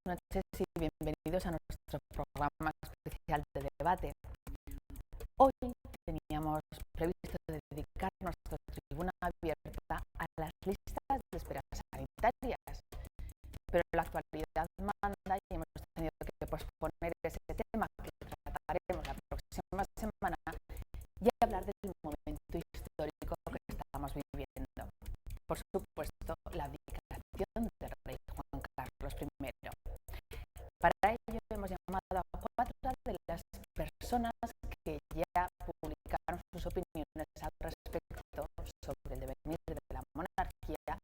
noches y bienvenidos a nuestro programa especial de debate. Hoy teníamos previsto dedicar nuestra tribuna abierta a las listas de espera sanitarias, pero la actualidad manda y hemos tenido que posponer ese tema que trataremos la próxima semana y hablar del momento histórico que estamos viviendo. Por supuesto, la abdicación del rey Juan Carlos I. Para ello hemos llamado a 4 de las personas que ya publicaron sus opiniones al respecto sobre el devenir de la monarquía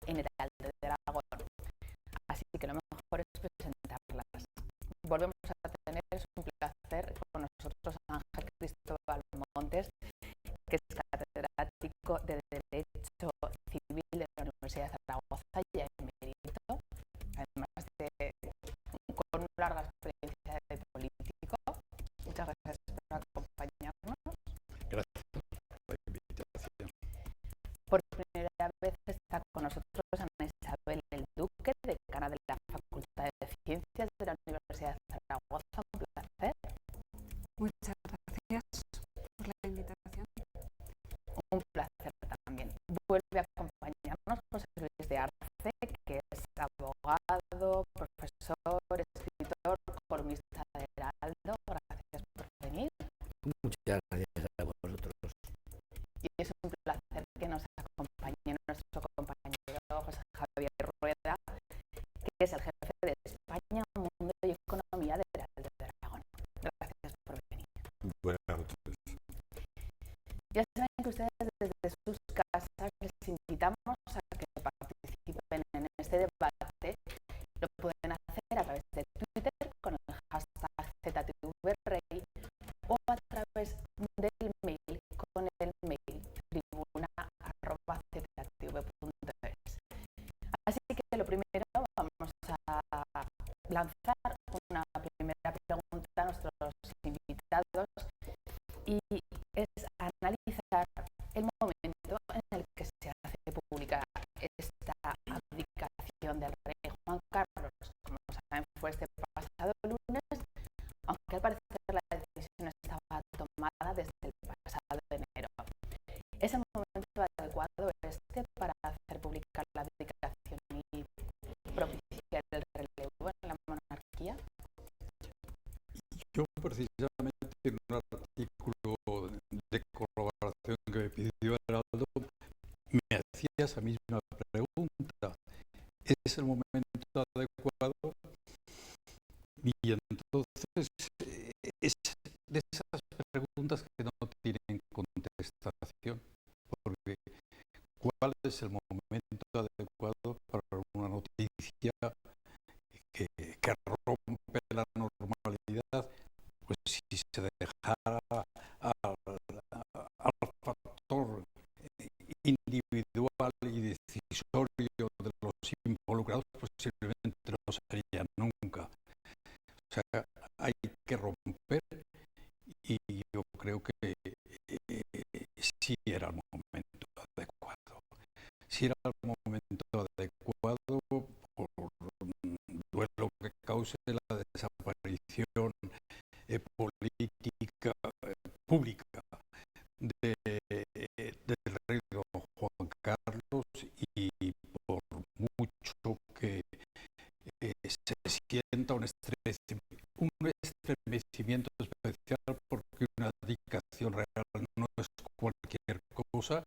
en el Heraldo de Aragón. Así que lo mejor es presentarlas. Volvemos a tener, es un placer con nosotros a Ángel Cristóbal Montes, que es catedrático de Derecho Civil de la Universidad de Zaragoza y emérito, además de con una larga experiencia de político. Muchas gracias por acompañarnos. Gracias por la invitación. Por primera vez está con nosotros Ana Isabel El Duque, decana de la Facultad de Ciencias de la Universidad de Zaragoza. Un placer. Muchas gracias por la invitación. Un placer también. Vuelve a acompañarnos José Luis de Arce, que es abogado, profesor, escritor, columnista de Heraldo. Gracias por venir. Muchas gracias a vosotros. Y es un placer que nos acompañe nuestro compañero José Javier Rueda, que es el jefe de España, Mundo y Economía de Heraldo de Aragón. Gracias por venir. Buenas noches. Ya saben que ustedes desde sus casas les invitamos a que participen en este debate. Lo pueden hacer a través de Twitter con el hashtag ZTVRey o a través del mail con el mail tribuna@ztv.es. Así que lo primero, vamos a lanzar una primera pregunta a nuestros invitados y es analizar el momento en el que se hace pública esta abdicación del rey Juan Carlos. Como saben, fue este pasado lunes, aunque al parecer la decisión estaba tomada desde el pasado enero. ¿Es el momento adecuado este para hacer pública la abdicación y propiciar el relevo en la monarquía? Yo precisamente en un artículo de colaboración que me pidió Heraldo me hacía esa misma pregunta. ¿Es el momento adecuado? Y entonces es de esas preguntas que no tienen contestación, porque ¿cuál es el momento adecuado para una noticia que rompe la normalidad? Pues si se dejara al factor individual y decisorio de los involucrados, posiblemente no sería nunca. O sea, hay que romper y yo creo que sí era el momento adecuado. Si era el momento adecuado por duelo que cause la desaparición política pública del rey don Juan Carlos y por mucho que se sienta un estremecimiento especial porque una abdicación real no es cualquier cosa,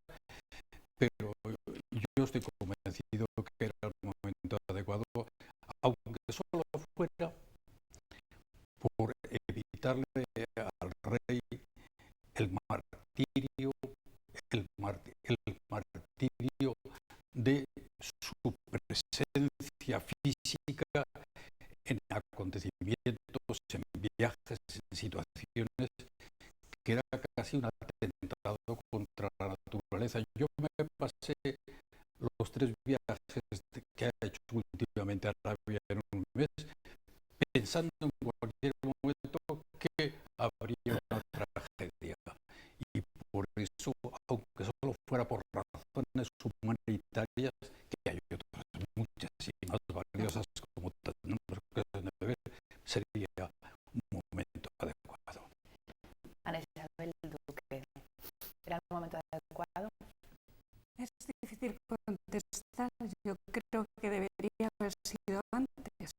pero yo estoy convencido que era el momento adecuado, aunque solo fuera por evitarle al rey el martirio de su presencia física en acontecimientos, en viajes, en situaciones que era casi un atentado contra la naturaleza. Yo me pasé los 3 viajes que ha hecho últimamente a Arabia en un mes, pensando en cualquier momento que habría una tragedia. Y por eso, aunque solo fuera por razones humanitarias, que hay otras muchas y más valiosas como tenemos que contestar. Yo creo que debería haber sido antes,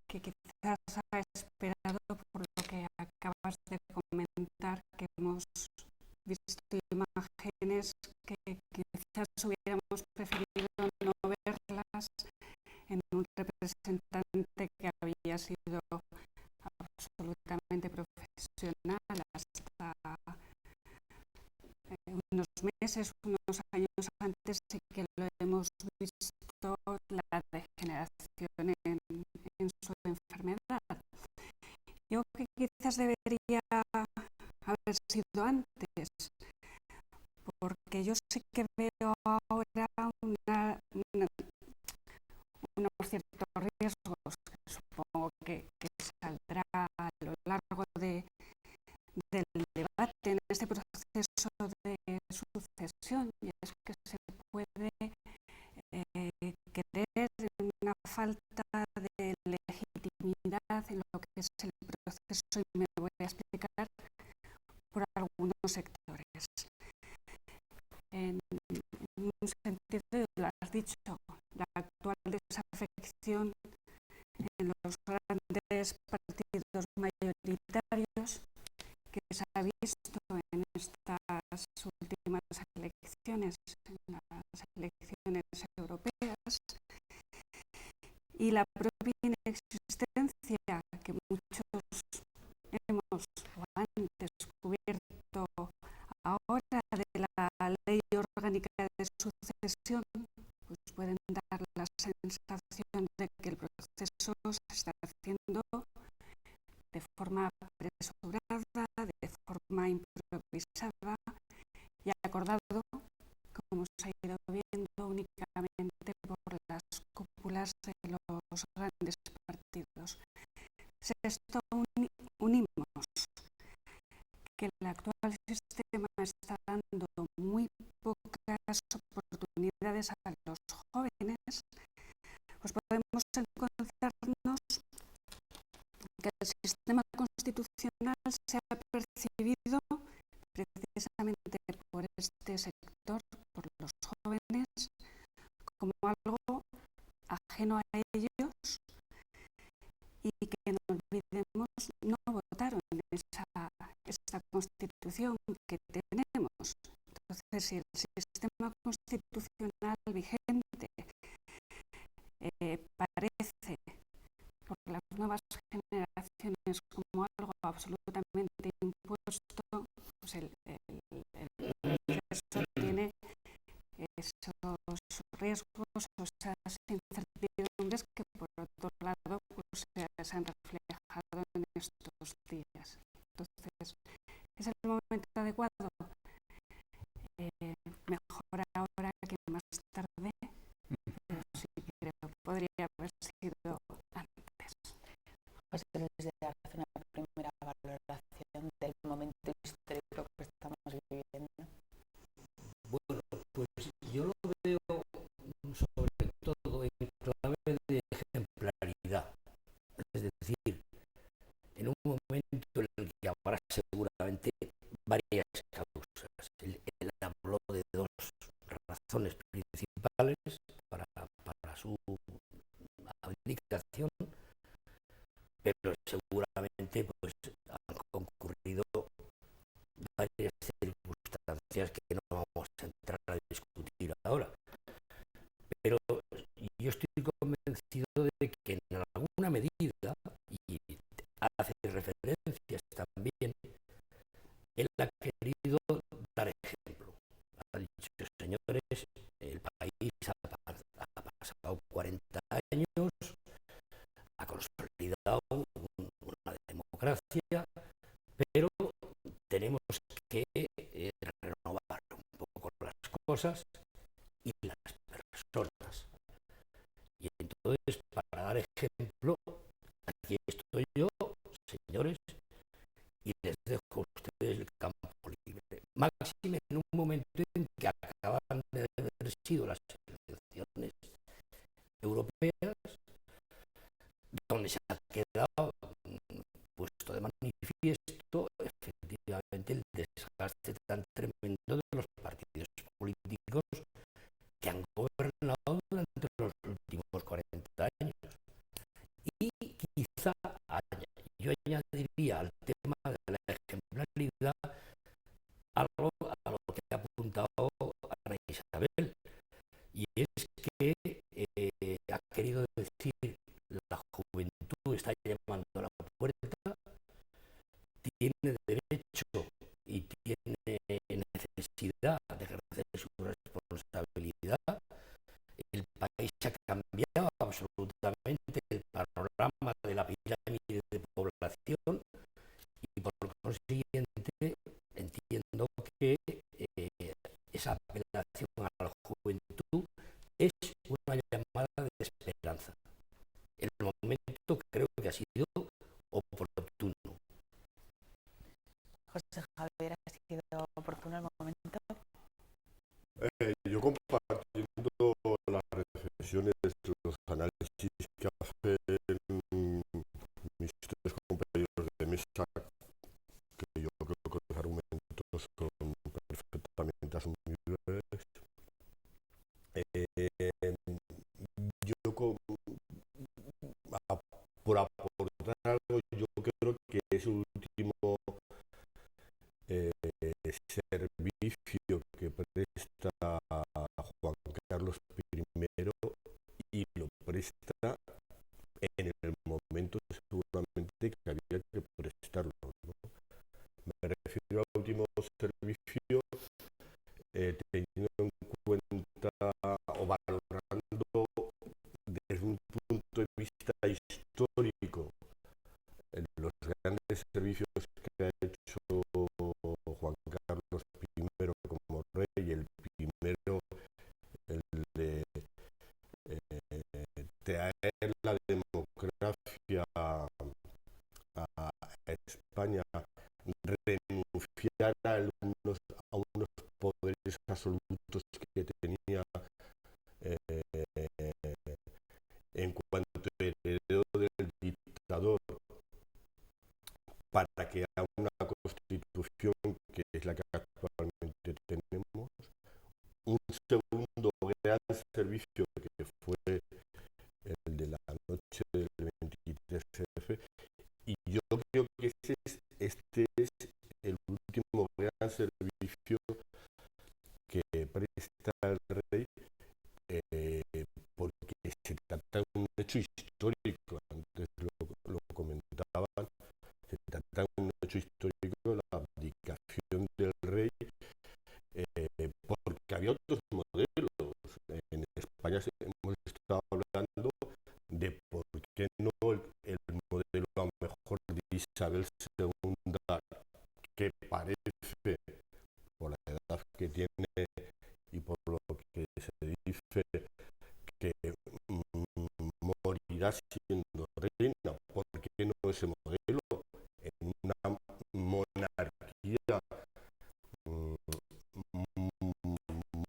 que quizás ha esperado por lo que acabas de comentar, que hemos visto imágenes que quizás hubiéramos preferido no verlas en un representante que había sido absolutamente profesional hasta unos meses, unos años antes, y que lo hemos visto la degeneración en su enfermedad. Yo creo que quizás debería haber sido antes, porque yo sí que veo ahora unos ciertos riesgos que supongo que saldrá a lo largo del debate en este proceso de sucesión, y es que se puede creer una falta de legitimidad en lo que es el proceso, y me voy a explicar por algunos sectores. En un sentido, lo has dicho, la actual desafección en los grandes partidos mayoritarios que se ha visto en estas últimas elecciones, en las elecciones europeas, y la propia inexistencia que muchos hemos o han descubierto ahora de la ley orgánica de sucesión, pues pueden dar la sensación de que el proceso se está haciendo de forma apresurada, de forma improvisada y acordado, como se ha ido viendo, únicamente por las cúpulas de los grandes partidos. Si esto unimos que el actual sistema está dando muy pocas oportunidades a los jóvenes, pues podemos encontrarnos que el sistema constitucional se ha percibido precisamente por este sector, por los jóvenes, como algo ajeno a ellos, y que no olvidemos, no votaron esta constitución que tenemos. Entonces, si el sistema constitucional vigente parece por las nuevas generaciones como algo absolutamente impuesto, pues el proceso tiene esos riesgos, esas incertidumbres que por otro lado pues, se han reflejado en estos días. Entonces, ¿es el momento adecuado? Mejor ahora que más tarde, pero sí creo que podría haber sido antes. José Luis de hacer una primera valoración del momento histórico que estamos viviendo. Bueno, pues yo lo veo sobre todo en clave de ejemplaridad. Es decir, en un momento en el que habrá seguramente varias causas. Él habló de dos razones principales para su abdicación, pero seguramente pues han concurrido varias circunstancias que no vamos a entrar a discutir ahora. Pero yo estoy convencido de que en alguna medida, y hace referencias también, él ha querido dar ejemplo. Ha dicho, señores, el país ha pasado 40 años, ha consolidado una democracia, pero tenemos que renovar un poco las cosas y las personas. Y entonces, para dar ejemplo, aquí estoy yo, señores, y les dejo a ustedes el campo libre. Máxime en un momento en que acaban de haber sido las elecciones europeas, donde se ha quedado puesto de manifiesto efectivamente el desgaste tan tremendo de los partidos políticos algo a lo que ha apuntado Ana Isabel, y es que ha querido decir la juventud está llamando a la puerta, tiene derecho y tiene necesidad de ejercer su responsabilidad. El país ha cambiado absolutamente, el panorama de la pirámide de población, y por consiguiente entiendo que esa apelación a la juventud es una llamada de esperanza. El momento creo que ha sido oportuno. José Javier, ¿ha sido oportuno el momento? Yo compartiendo las reflexiones, los análisis que hacen mis tres compañeros de mesa, que yo creo que los argumentos son perfectamente asumibles. Por aportar algo, yo creo que ese último servicio que presta Juan Carlos I y lo presta en el momento seguramente que había que prestarlo, ¿no? Me refiero al último servicio teniendo en cuenta o valorando desde un punto de vista histórico los grandes servicios que ha hecho Juan Carlos I como rey, el primero, el de traer la democracia a España, renunciar a unos poderes absolutos que tenía en cuanto heredero del dictador, para que haya una constitución que es la que actualmente tenemos. Un segundo gran servicio que fue el de la noche del 23F, y yo creo que este es el último gran servicio que presta el rey, porque se trata de un hecho histórico, antes lo comentaban, se trata de un hecho histórico, la abdicación del rey, porque había otros modelos. En España hemos estado hablando de por qué no el modelo a lo mejor de Isabel II, que parece, por la edad que tiene y por lo que se dice, que morirá siendo reina. ¿Por qué no ese modelo? En una monarquía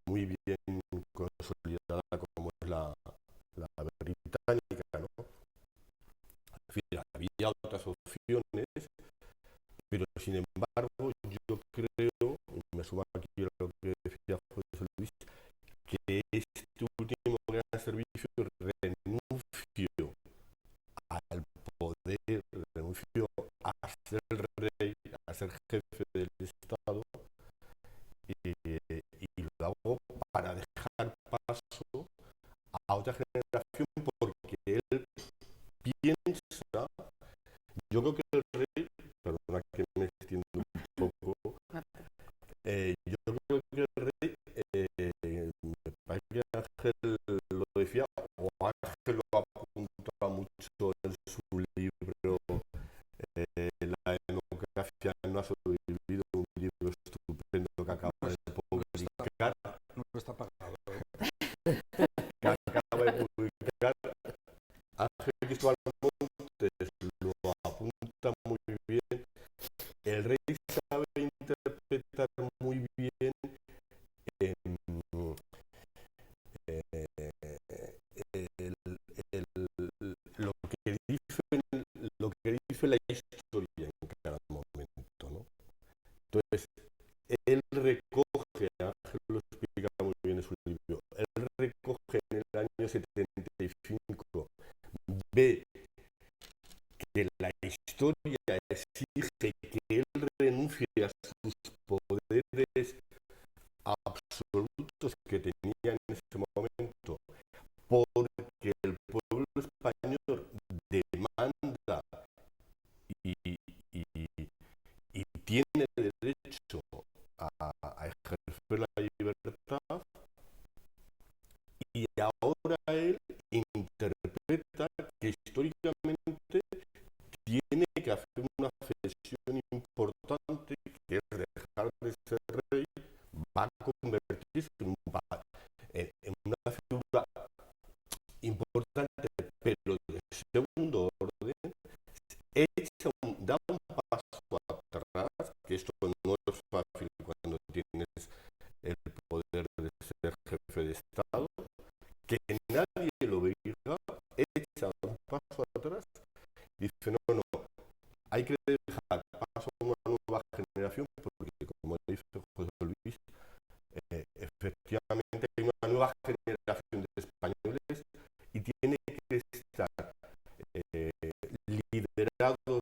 muy bien consolidada como es la británica, ¿no? En fin, había otras opciones, pero sin embargo yo creo, y me sumo aquí a lo que decía José Luis, que este último gran servicio renuncio al poder, renuncio a ser rey, a ser jefe del Estado, y lo hago para dejar paso a otra generación, porque él piensa, yo creo que el rey, perdona que me extiendo un poco, yo creo que el rey, me parece que Ángel lo decía, o Ángel lo apunta mucho en su libro, La democracia no ha sobrevivido, un libro estupendo que acaba de publicar. No está pagado. Que acaba de publicar Ángel Cristóbal Montes, lo apunta muy bien. El rey sabe interpretar muy bien lo que dice la historia en cada momento, ¿no? Entonces, él recoge, Ángel lo explica muy bien en su libro, él recoge en el año 75, ve que la historia exige que él renuncie a sus poderes poderes absolutos que tenía en ese momento, porque el pueblo español demanda y, y, y tiene derecho a ejercer la libertad, y ahora él interpreta que históricamente tiene que hacer una cesión importante, que es dejar de ser rey, va a convertirse en una figura importante, pero de segundo orden, da un paso atrás, que esto no es fácil cuando tienes el poder de ser jefe de Estado, que nadie lo obliga, echa un paso atrás, dice no, hay que dejar paso a una nueva generación, porque como dice José Luis, efectivamente hay una nueva generación de españoles y tiene que estar liderados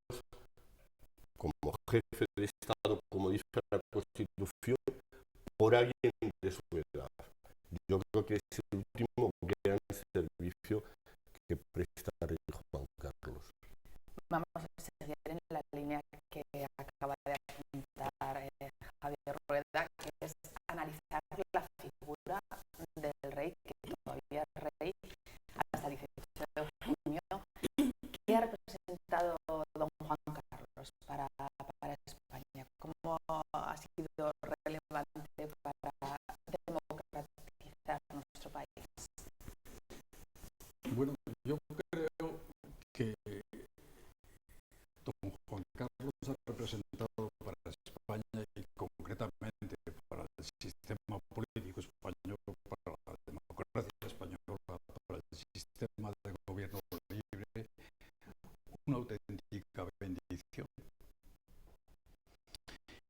como jefe de Estado, como dice la Constitución, por alguien de su edad. Yo creo que es el último gran servicio que presta el rey Juan Carlos. Vamos a seguir en la línea que acaba de apuntar Javier Rueda, que es analizar la figura del rey, que todavía es rey hasta el 18 de junio. ¿Qué ha representado don Juan Carlos para España? ¿Cómo ha sido relevante para democratizar nuestro país? Bueno, yo creo que don Juan Carlos ha representado para España y concretamente para el sistema político español, para la democracia española, para el sistema de gobierno libre, una auténtica bendición.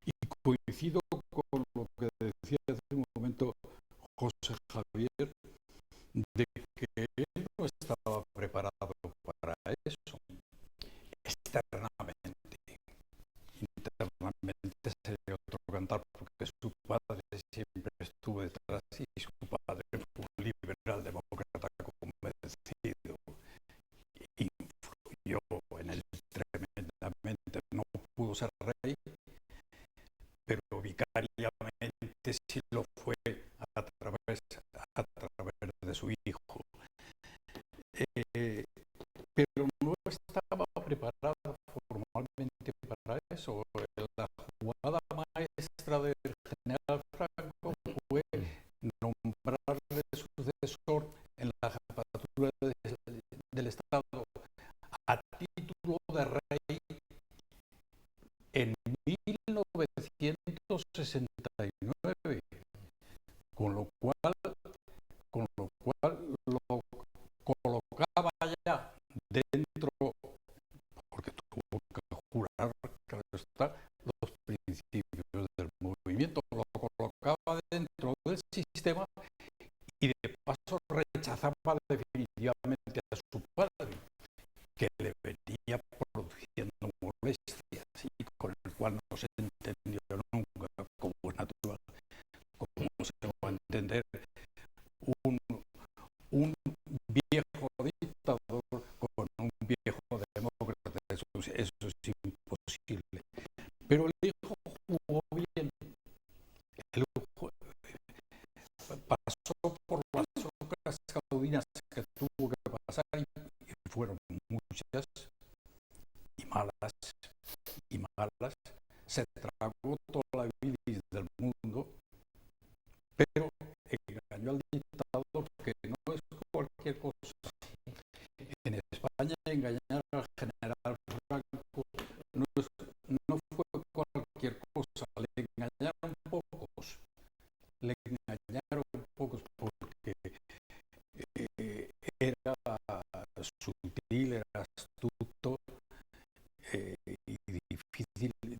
Y coincido con lo que decía hace un momento José Javier, de que él no estaba preparado para eso. Externamente, internamente sería otro cantar, porque su padre siempre estuvo detrás y su padre fue un liberal demócrata convencido, influyó en él tremendamente. No pudo ser rey, pero vicariamente sí lo fue a través de su hijo. Pero no estaba preparado formalmente para eso. La jugada maestra del general Franco fue nombrarle sucesor en la jefatura del Estado a título de rey en 1969, con lo cual lo colocaba ya dentro, porque tuvo que jurar, claro está, los principios del movimiento, lo colocaba dentro del sistema y de paso rechazaba definitivamente a su padre, que le venía produciendo molestias y con el cual no se entendió nunca, como es natural, como se va a entender un viejo dictador con un viejo demócrata. Eso es imposible. Pero el hijo jugó bien. El pasó por las ocas caudinas que tuvo que pasar, y fueron muchas y malas. Se tragó toda la bilis del mundo, pero engañó al dictador, que no es cualquier cosa. En España engañar al general Franco no fue cualquier cosa, le engañaron pocos porque era sutil, era astuto, y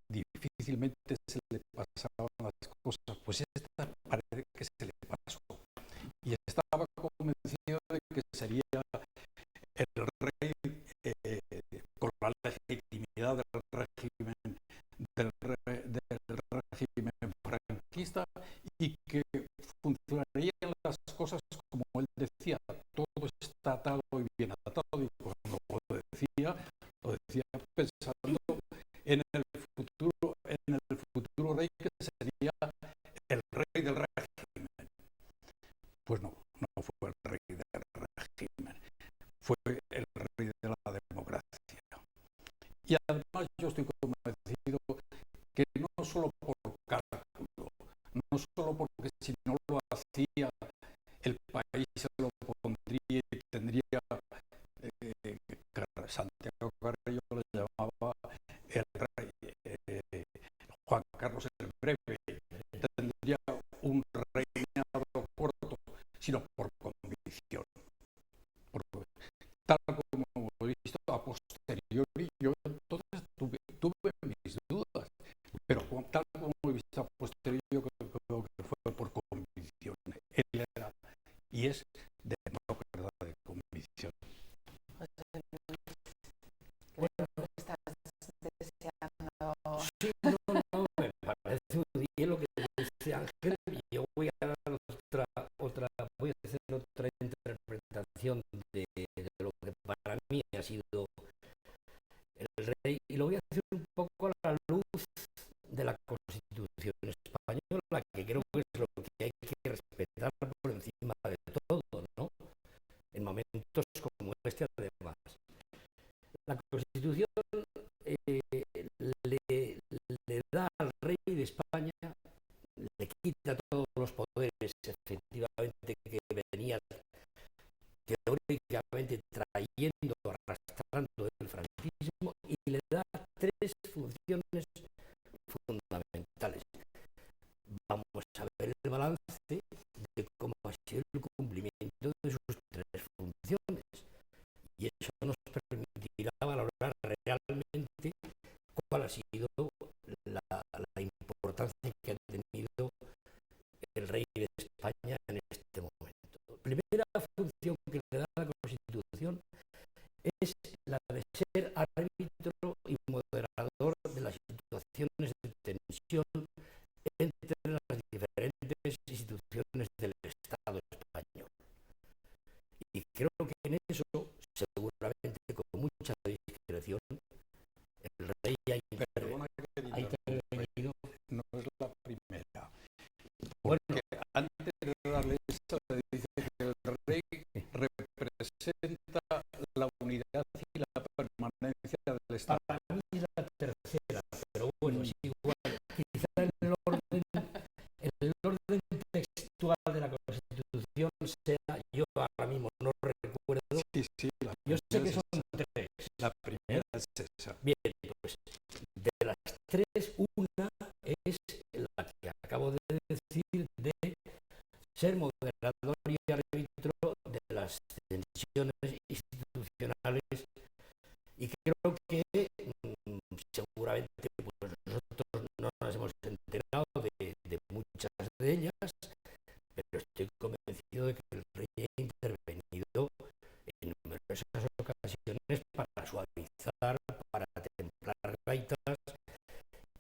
difícilmente se le pasaban las cosas. Pues esta parece que se le pasó, y estaba convencido de que sería el rey, con la legitimidad del régimen franquista, monarquista y que funcionarían las cosas como él decía, todo está atado y bien atado, y cuando lo decía pensando en el futuro rey que sería el rey del régimen. Pues no fue el rey del régimen, fue el rey de la democracia. Y además yo estoy convencido que no solo por cálculo, no solo porque si no lo hacía el país se lo pondría y tendría, Santiago Carrillo le llamaba el rey, Juan Carlos el Breve, tendría un reinado corto, sino por convicción. Porque, tal como hemos visto a posteriori, yo entonces tuve mis dudas, pero tal como he visto a posteriori, yo creo que fue por convicción. Él era y es demócrata de convicción. ¿Estás deseando? Sí, no, me parece muy bien lo que dice Ángel. Yo voy a dar voy a hacer otra interpretación de lo que para mí ha sido el rey, y lo voy a hacer un poco a la luz de la Constitución española, que creo que es lo que hay que respetar por encima de todo, ¿no? En momentos como este, además. La Constitución le da al rey de España, le quita todos los poderes, efectivamente, que venían teóricamente trayendo, arrastrando el franquismo, y le da tres funciones fundamentales. Vamos a ver el balance de cómo ha sido el cumplimiento de sus tres funciones, y eso nos permitirá valorar realmente cuál ha sido la importancia que ha tenido el rey de España en este momento. La primera función que le da la Constitución es la de ser árbitro y moderador de las situaciones de tensión entre las diferentes instituciones del Estado español. Y creo que en eso, seguramente con mucha discreción, el rey ha intervenido. No es la primera. Bueno, Porque antes de la ley se dice que el rey representa la unidad y la permanencia del Estado. para mí es la tercera, pero bueno, es igual. Quizá en el orden textual de la Constitución sea, yo ahora mismo no recuerdo, Sí, yo sé que son tres. la primera es esa. Bien, pues de las tres, una es la que acabo de decir, de ser moderador y árbitro de las tensiones institucionales, y creo que seguramente pues, nosotros no nos hemos enterado de muchas de ellas, pero estoy convencido de que el rey ha intervenido en numerosas ocasiones para suavizar, para templar gaitas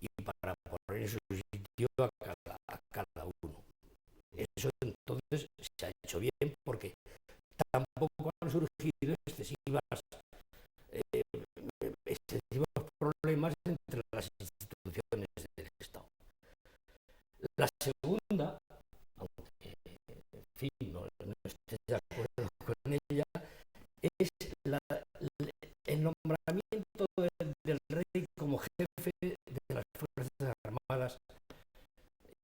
y para poner en su sitio a cada uno. Eso entonces se ha hecho bien, porque tampoco han surgido excesivos problemas entre las instituciones del Estado. La segunda, aunque en fin no esté de acuerdo con ella, es el nombramiento del rey como jefe de las Fuerzas Armadas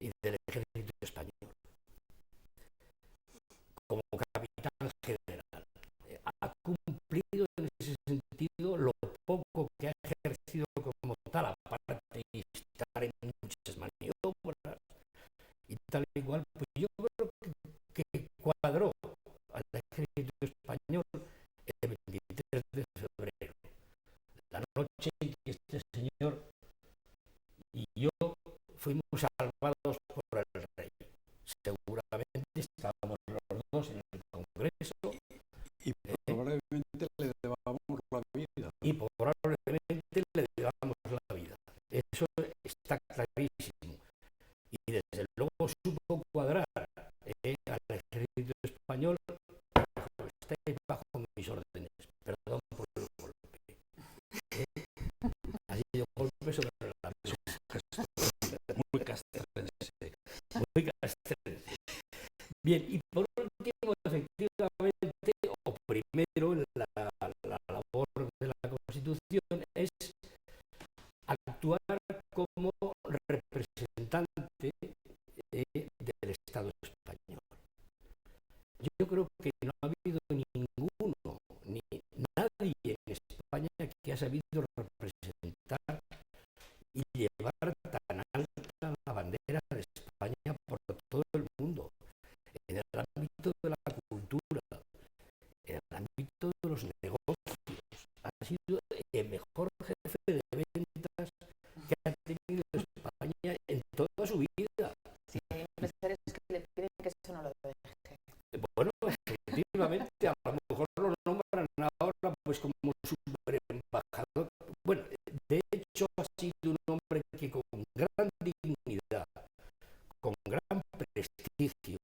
y del Ejército Español, como capitán general. Ha cumplido en ese sentido lo poco que ha ejercido como tal, aparte de estar en muchas maniobras y tal y cual. Pues yo creo que cuadró al Ejército Español el 23 de febrero, la noche en que este señor y yo fuimos salvados por el rey. Seguramente estábamos los dos en el Congreso Y probablemente le debamos la vida. y probablemente le debamos la vida. Eso está clarísimo. Y desde luego supo cuadrar al ejército español. Estáis bajo mis órdenes, perdón por el golpe. Ha sido golpe sobre la mesa. Muy castrense. Muy castrense. Bien, y por último, efectivamente, o primero, la labor de la Constitución es actuar como representante del Estado español. Yo creo que no ha habido ninguno, ni nadie en España que ha sabido representar y llevar tan alta la bandera de España por todo el mundo, en el ámbito de la cultura, en el ámbito de los negocios. Ha sido el mejor jefe de ventas que ha tenido España en toda su vida. Sí, hay empresarios que le piden que eso no lo deje. Bueno, efectivamente, a lo mejor lo nombran ahora pues como superembajador. Bueno, de hecho ha sido un hombre que con gran dignidad, con gran prestigio,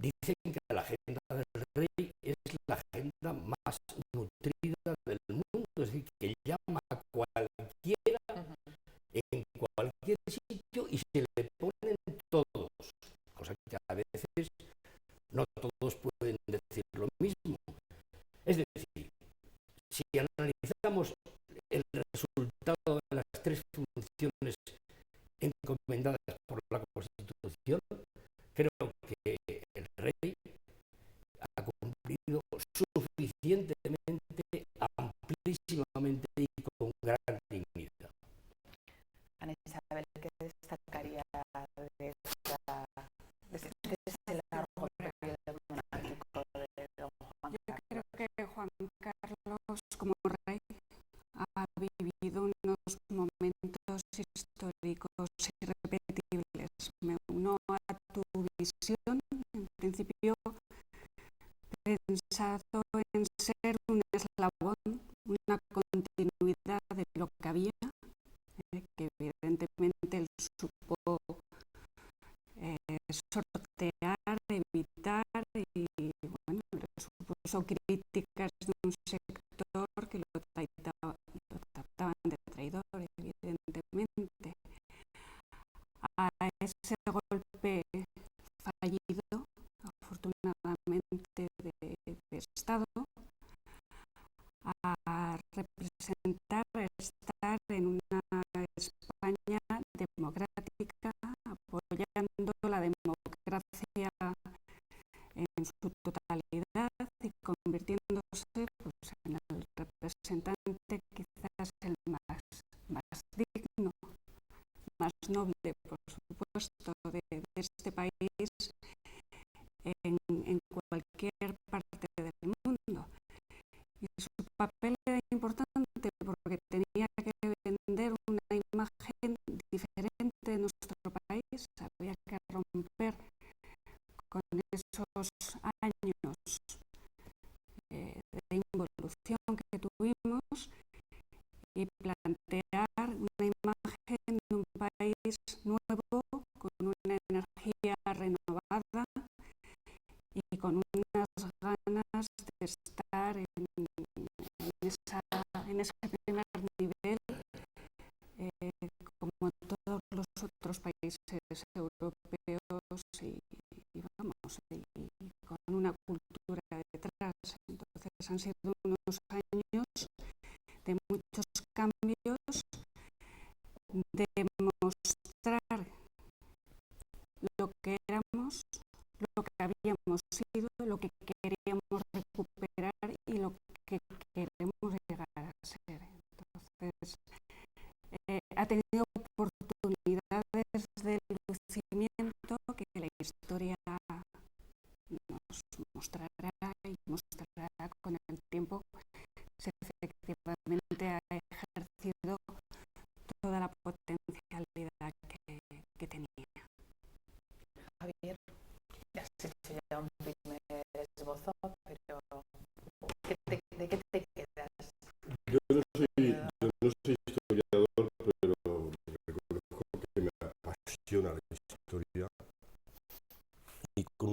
dicen que la agenda del rey es la agenda más nutrida del mundo, es decir, que llama a cualquiera en cualquier sitio y se le ponen todos, cosa que a veces no todos pueden decir lo mismo. Es decir, si analizamos el resultado de las tres funciones encomendadas por la Constitución, creo que el rey ha cumplido suficientemente, amplísimamente y con gran dignidad. Ana Isabel, ¿qué destacaría de este largo periodo monárquico de don Juan Yo Carlos? creo que Juan Carlos, como rey, ha vivido unos momentos históricos irrepetibles. Me uno a tu visión, en principio pensado en ser un eslabón, una continuidad de lo que había, que evidentemente él supo sortear, evitar y bueno, le supuso críticas de un sector que lo trataban de traidor, evidentemente. A ese golpe fallido, afortunadamente, de Estado, a representar, estar en una España democrática, apoyando la democracia en su totalidad y convirtiéndose pues, en el representante quizás el más digno, más noble, por supuesto, de este país en cualquier parte del mundo. Y su papel era importante porque tenía que vender una imagen diferente de nuestro país. Había que romper con esos años de involución que tuvimos y plantear una imagen de un país nuevo, con una energía renovada y con unas ganas de estar en ese primer nivel, como todos los otros países europeos y vamos, y con una cultura detrás. Entonces han sido unos años de muchos cambios, de mostrar lo que éramos, lo que habíamos sido, lo que queríamos recuperar y lo que queremos llegar a ser. Entonces, ha tenido oportunidades de lucimiento que la historia nos mostrará y mostrará con el tiempo si efectivamente ha ejercido toda la potencialidad que tenía. Javier, ya has hecho ya un primer esbozo, pero ¿de qué te quedas? Yo no soy historiador, pero reconozco que me apasiona visión a la historia y con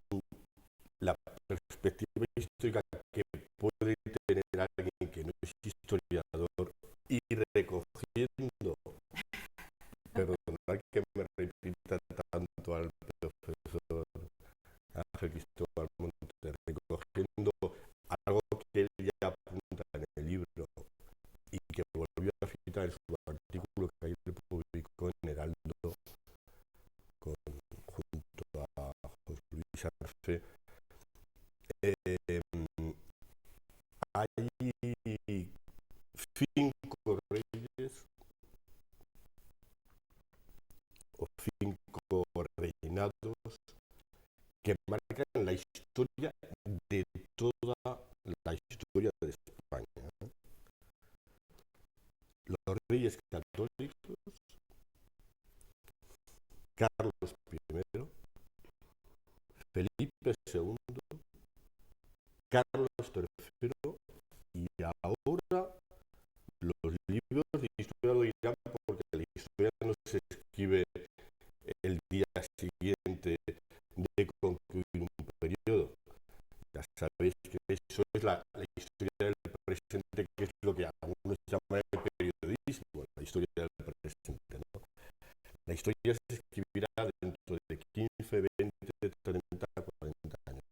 la perspectiva histórica que puede tener alguien que no es historiador y recogiendo, perdonad que me repita tanto al profesor Ángel Cristóbal Montes, recogiendo algo que él ya apunta en el libro y que volvió a citar en su artículo que ayer publicó en Heraldo junto a José Luis Arce. Hay 5 reyes o 5 reinados que marcan la historia de toda la historia de España. Los reyes católicos, Carlos I, Felipe II, Carlos III y ahora los libros de historia lo dirán porque la historia no se escribe el día siguiente de concluir un periodo. Ya sabéis que eso es la historia del presente, que es lo que algunos llaman el periodismo, la historia del presente, ¿no? La historia se escribirá dentro de 15, 20, 30, 40 años.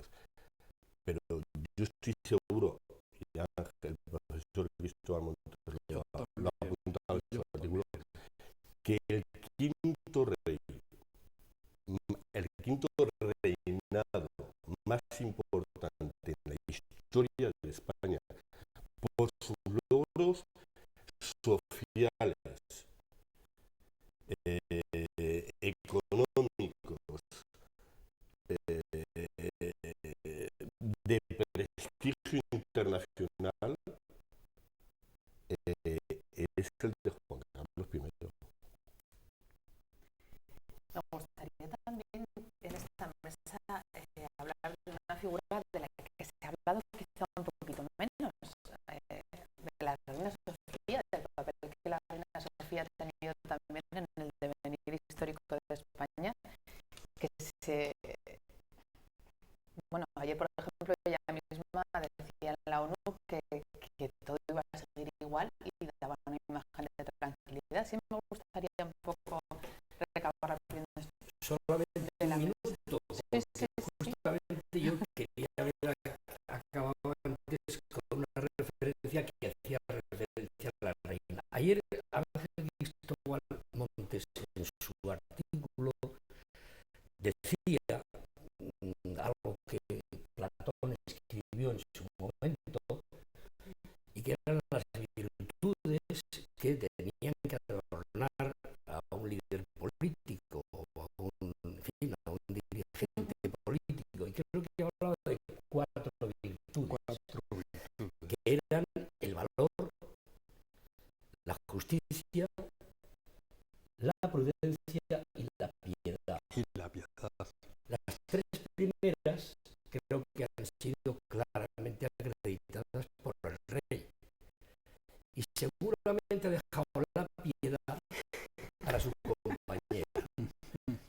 Pero yo estoy seguro, y el profesor Cristóbal Montes lo ha apuntado en su artículo, que el quinto reinado más importante en la historia de España, por sus logros sociales, económicos, de prestigio internacional, es el de Juan Carlos I. Me gustaría también en esta mesa hablar de una figura de la que se ha hablado quizá un poquito menos, de la reina Sofía, del papel que la reina Sofía ha tenido también en el devenir histórico de España, que bueno, ayer por ejemplo ella misma decía en la ONU que todo iba a seguir igual y daba una imagen de tranquilidad. Sí me gustaría un poco recabar solamente un minuto, porque justamente yo quería haber acabado antes con una referencia que hacía referencia a la reina. Ayer Ángel Cristóbal Montes en su artículo decía algo que Platón escribió en su momento y que eran las virtudes que tenían que adornar a un líder político o a un dirigente político, y creo que hablaba de 4 virtudes que eran el valor, la justicia, la prudencia y la piedad. Las 3 primeras creo que han sido claramente acreditadas por el rey y seguramente ha dejado la piedad para su compañera.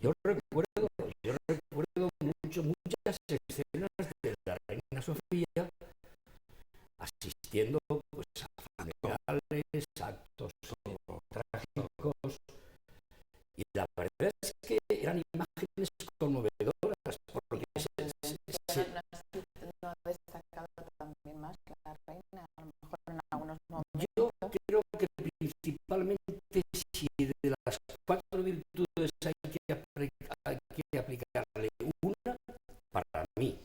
Yo recuerdo muchas escenas de la reina Sofía asistiendo pues, a funerales, actos trágicos, y la verdad es que eran imágenes conmovedoras porque no ha destacado también más la reina, a lo mejor en algunos momentos. Yo creo que principalmente si de las 4 virtudes hay que aplicarle una, para mí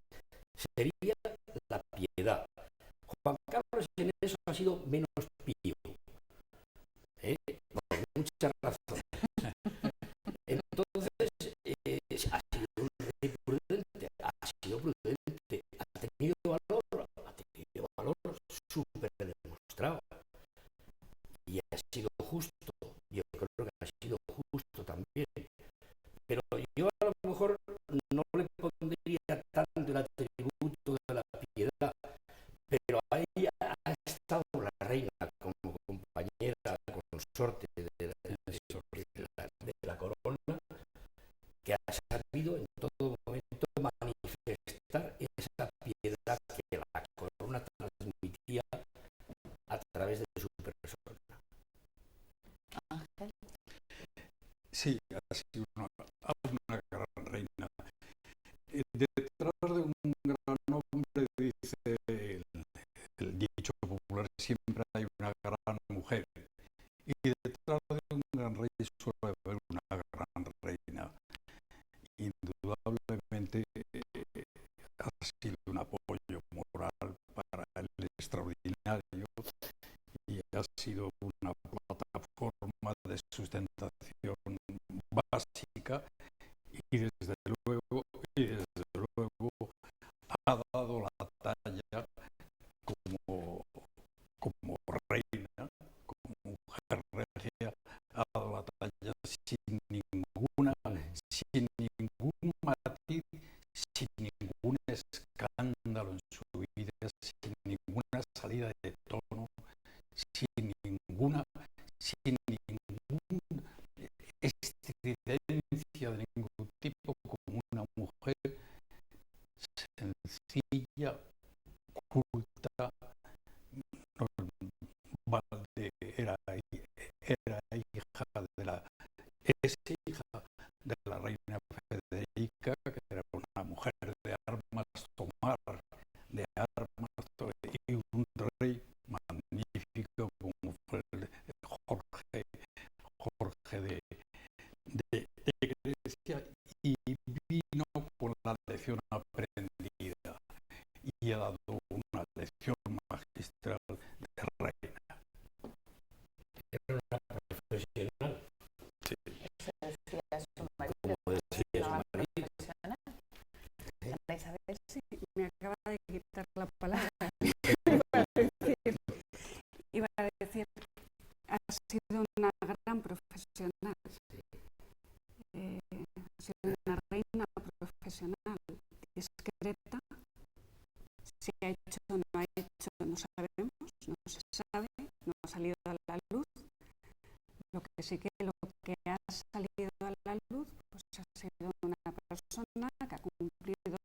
sería la piedad. Juan Carlos en eso ha sido menos pío, por muchas razones. Entonces ha sido un rey prudente, ha tenido valor súper demostrado y ha sido justo. Yo creo que ha sido justo también, pero yo a lo mejor no le pondría tanto el atributo de la piedad, pero ahí ha estado la reina como compañera, consorte de la corona, que ha sabido en todo momento manifestar esa piedad que la corona transmitía a través de su persona. Ángel. Sí, ha sido una gran reina. Detrás de un gran hombre, dice el dicho popular, siempre hay una gran mujer. Y detrás de un gran rey suele haber una gran reina. Indudablemente ha sido un apoyo moral para el extraordinario y ha sido una plataforma de sustentación básica y desde luego ha dado la talla como reina, como mujer regia, ha dado la talla sin ningún matiz, sin ningún escándalo en su vida, sin ninguna salida de tono, sin ninguna estridencia de ningún tipo, como una mujer sencilla, culta, es hija de la reina Federica, que era una mujer de armas tomar, y un rey magnífico como fue Jorge de Grecia, y vino con la lección aprendida y ha dado una lección magistral de reina. Era una profesional. Sí. Se decía su marido. Como decía su marido. Profesional. Ana Isabel, sí. Me acaba de quitar la palabra. Iba a decir, ha sido una gran profesional. Ha sido una reina profesional, discreta. Si ha hecho o no ha hecho, no sabemos, no se sabe, no ha salido a la luz. Lo que ha salido a la luz pues ha sido una persona que ha cumplido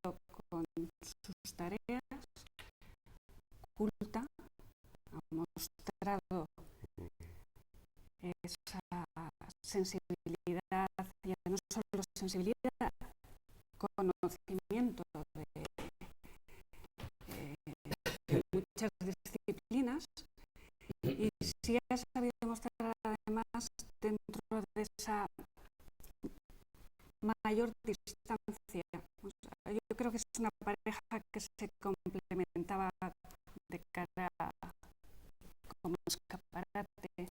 con sus tareas, culta, ha mostrado esa sensibilidad, ya no solo sensibilidad, conocimiento de muchas disciplinas, y sí ha sabido mostrar además dentro de esa mayor distancia. O sea, yo creo que es una pareja que se complementaba de cara como escaparate.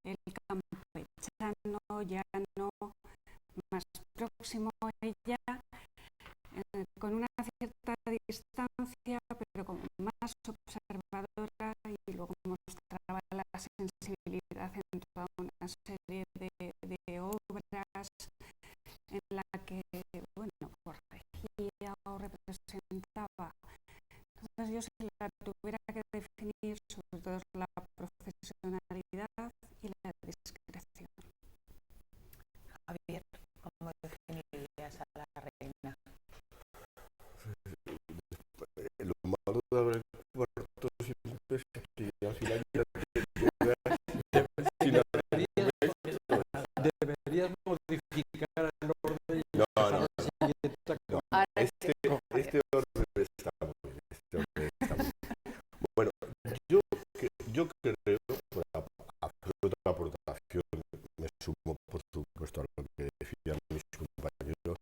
El campechano, llano, más próximo a ella, con una cierta distancia, pero como más observadora, y luego mostraba la sensibilidad en toda una serie de obras en la que, bueno, corregía o representaba. Entonces yo, si la tuviera que definir, sobre todo es la profesionalidad y la discreción. Javier, ¿cómo definirías a la reina? Lo malo de haber cuarto siempre es que al final ya Deberías modificar el orden y no, pasar no, al siguiente acto. este orden está muy bien, este orden está muy bien. Bueno, yo creo, para hacer otra aportación, me sumo por supuesto a lo que decían mis compañeros,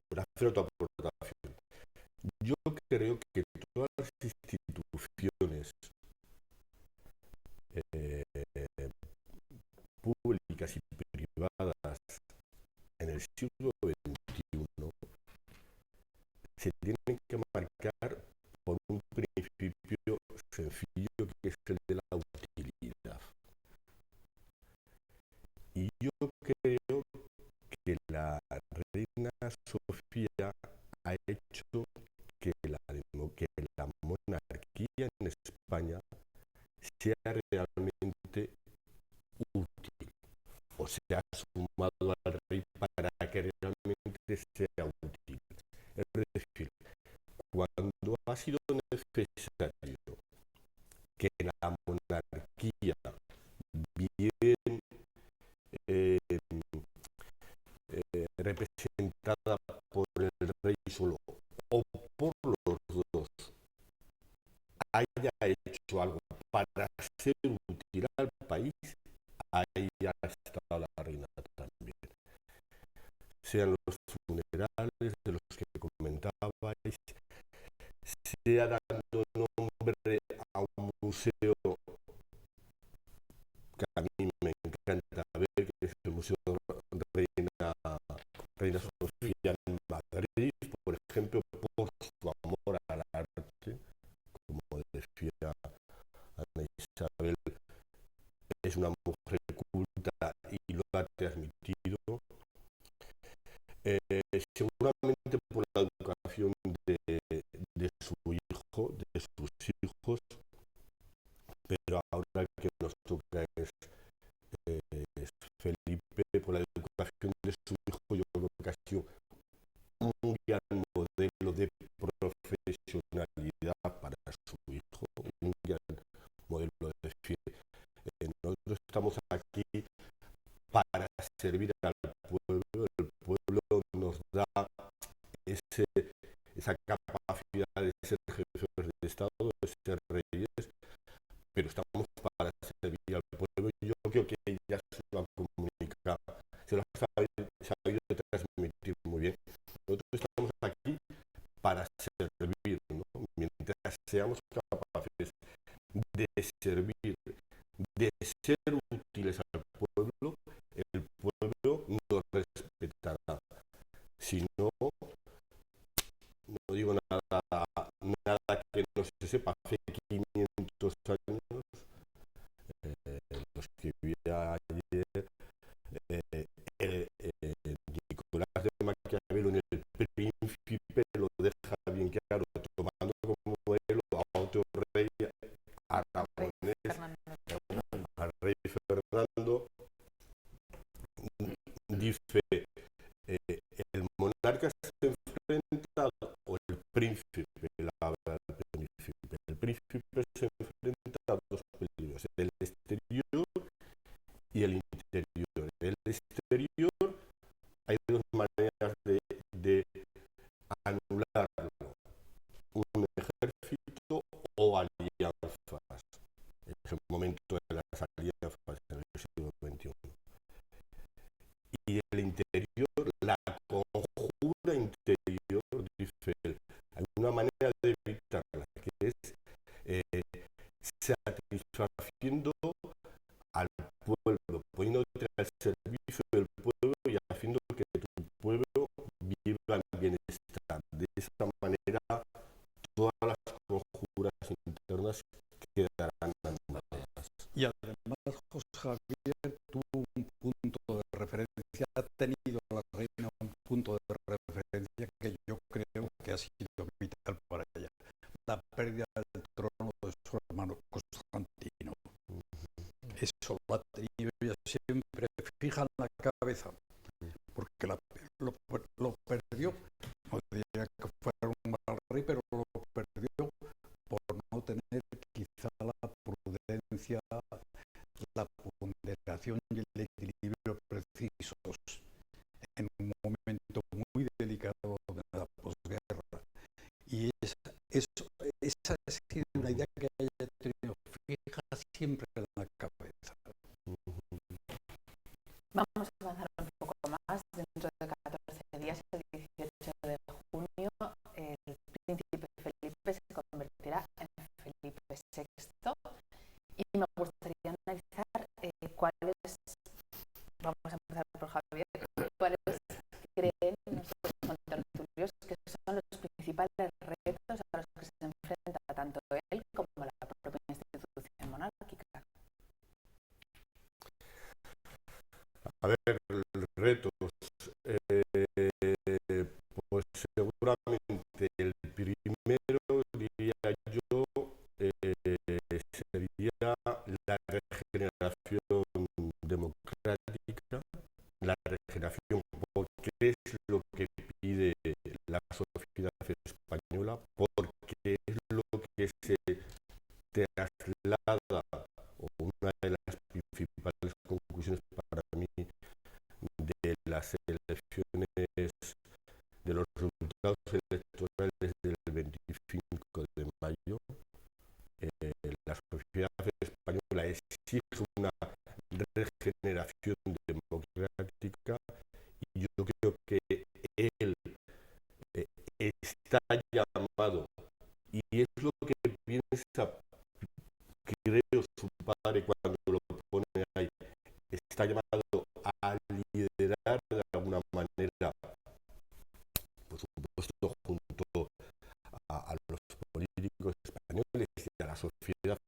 para hacer otra aportación. Yo creo que todas las instituciones públicas y privadas en el siglo XXI se tienen que marcar por un principio sencillo, que es el de la utilidad. Y yo creo que la reina Sofía ha hecho que la monarquía en España sea realmente útil, o sea, ha sumado dado al rey para que realmente sea útil. Es decir, cuando ha sido necesario que la monarquía bien representada por el rey solo o por los dos haya hecho algo para ser útil al país, ahí ya está la reina también. Sean los funerales de los que comentabais, sea dando nombre a un museo que a mí me encanta ver, que es el Museo Reina Sofía en Madrid, por ejemplo, por su amor al arte, como decía Ana Isabel, es una mujer culta y lo ha transmitido. Seguramente por la educación de su hijo, de sus hijos, pero ahora que nos toca es Felipe, por la educación de su hijo, yo creo que ha sido un gran modelo de profesionalidad para su hijo, un gran modelo de decir, nosotros estamos aquí para servir al pueblo, el pueblo nos da esa capacidad de ser jefes de Estado, de ser reyes, pero estamos para servir al pueblo. Yo creo que ella se lo ha comunicado, se lo ha sabido transmitir muy bien. Nosotros estamos aquí para servir, ¿no? Mientras seamos capaces de servir, de ser útiles al pueblo, el pueblo nos respetará. Si no, no digo nada que no se sepa. Hace 500 años, lo escribía ayer Nicolás de Maquiavelo en El Príncipe, lo deja bien claro, tomando como modelo a otro rey aragonés, al rey Fernando, dice, el monarca se enfrenta, o el príncipe, el príncipe se enfrenta a dos peligros, el exterior y el interior. El exterior, hay dos maneras de anularlo, un ejército o alianzas. Es el momento de las alianzas en el siglo XXI. Y el interior, la conjura interior, dice él, hay una manera de evitarla, que es satisfaciendo al pueblo, poniéndote al servicio del pueblo y haciendo que tu pueblo viva en bienestar. De esta manera, todas las conjuras internas quedarán anuladas. Y además, José Javier tuvo un punto de referencia, ha tenido a la reina un punto de referencia que yo creo que ha sido vital para ella: la pérdida del trono de su hermano Constantino. Eso lo ha tenido ella siempre fija en la cabeza, porque lo perdió. No diría que fuera un mal rey, pero lo perdió por no tener quizá la prudencia, la ponderación y el equilibrio precisos en un momento muy delicado de la posguerra. Y esa ha sido una idea que haya tenido fija siempre en la cabeza. Vamos a avanzar un poco más. Dentro de 14 días, el 18 de junio, el príncipe Felipe se convertirá en Felipe VI. Y me gustaría analizar cuáles, vamos a empezar por Javier, cuáles creen nuestros contertulios que son los principales retos a los que se enfrenta tanto él como la propia institución monárquica. A ver, retos. Pues seguramente el primero, diría yo, sería la regeneración democrática, la regeneración, porque es lo que pide la sociedad española, porque es lo que se traslada, o una de las principales conclusiones para mí de las elecciones, de los resultados electorales del 25 de mayo. La sociedad española exige una regeneración democrática y yo creo que él está llamado, y es lo que piensa, creo, su padre cuando lo pone ahí, está llamado a liderar de alguna manera, por supuesto, junto a los políticos españoles y a la sociedad,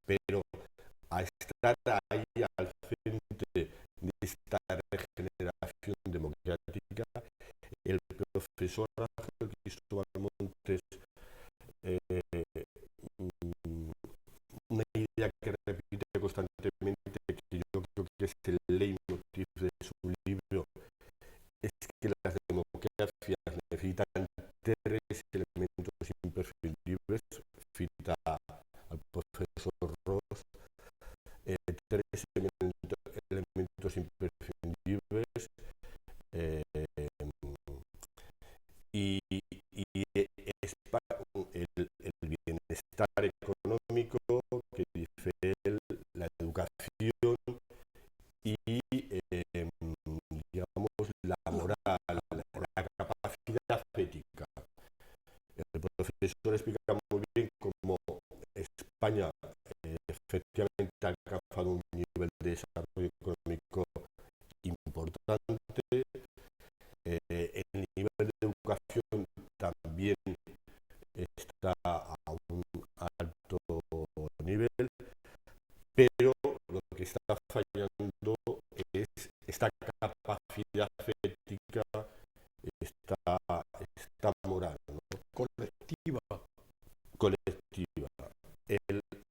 pero a estar ahí al frente de esta regeneración democrática. El profesor Ángel Cristóbal Montes, una idea que repite constantemente, que yo creo que es el leitmotiv de su libro, es que las democracias necesitan tres elementos imprescindibles. Cita al profesor Ross, tres elementos imprescindibles, y el bienestar económico, que dice él, la educación y digamos la moral, la capacidad ética. El profesor explica muy bien cómo España efectivamente ha alcanzado un nivel de desarrollo económico importante. El nivel de educación también está a un alto nivel, pero lo que está fallando es esta capacidad ética, esta moral, ¿no? Colectiva.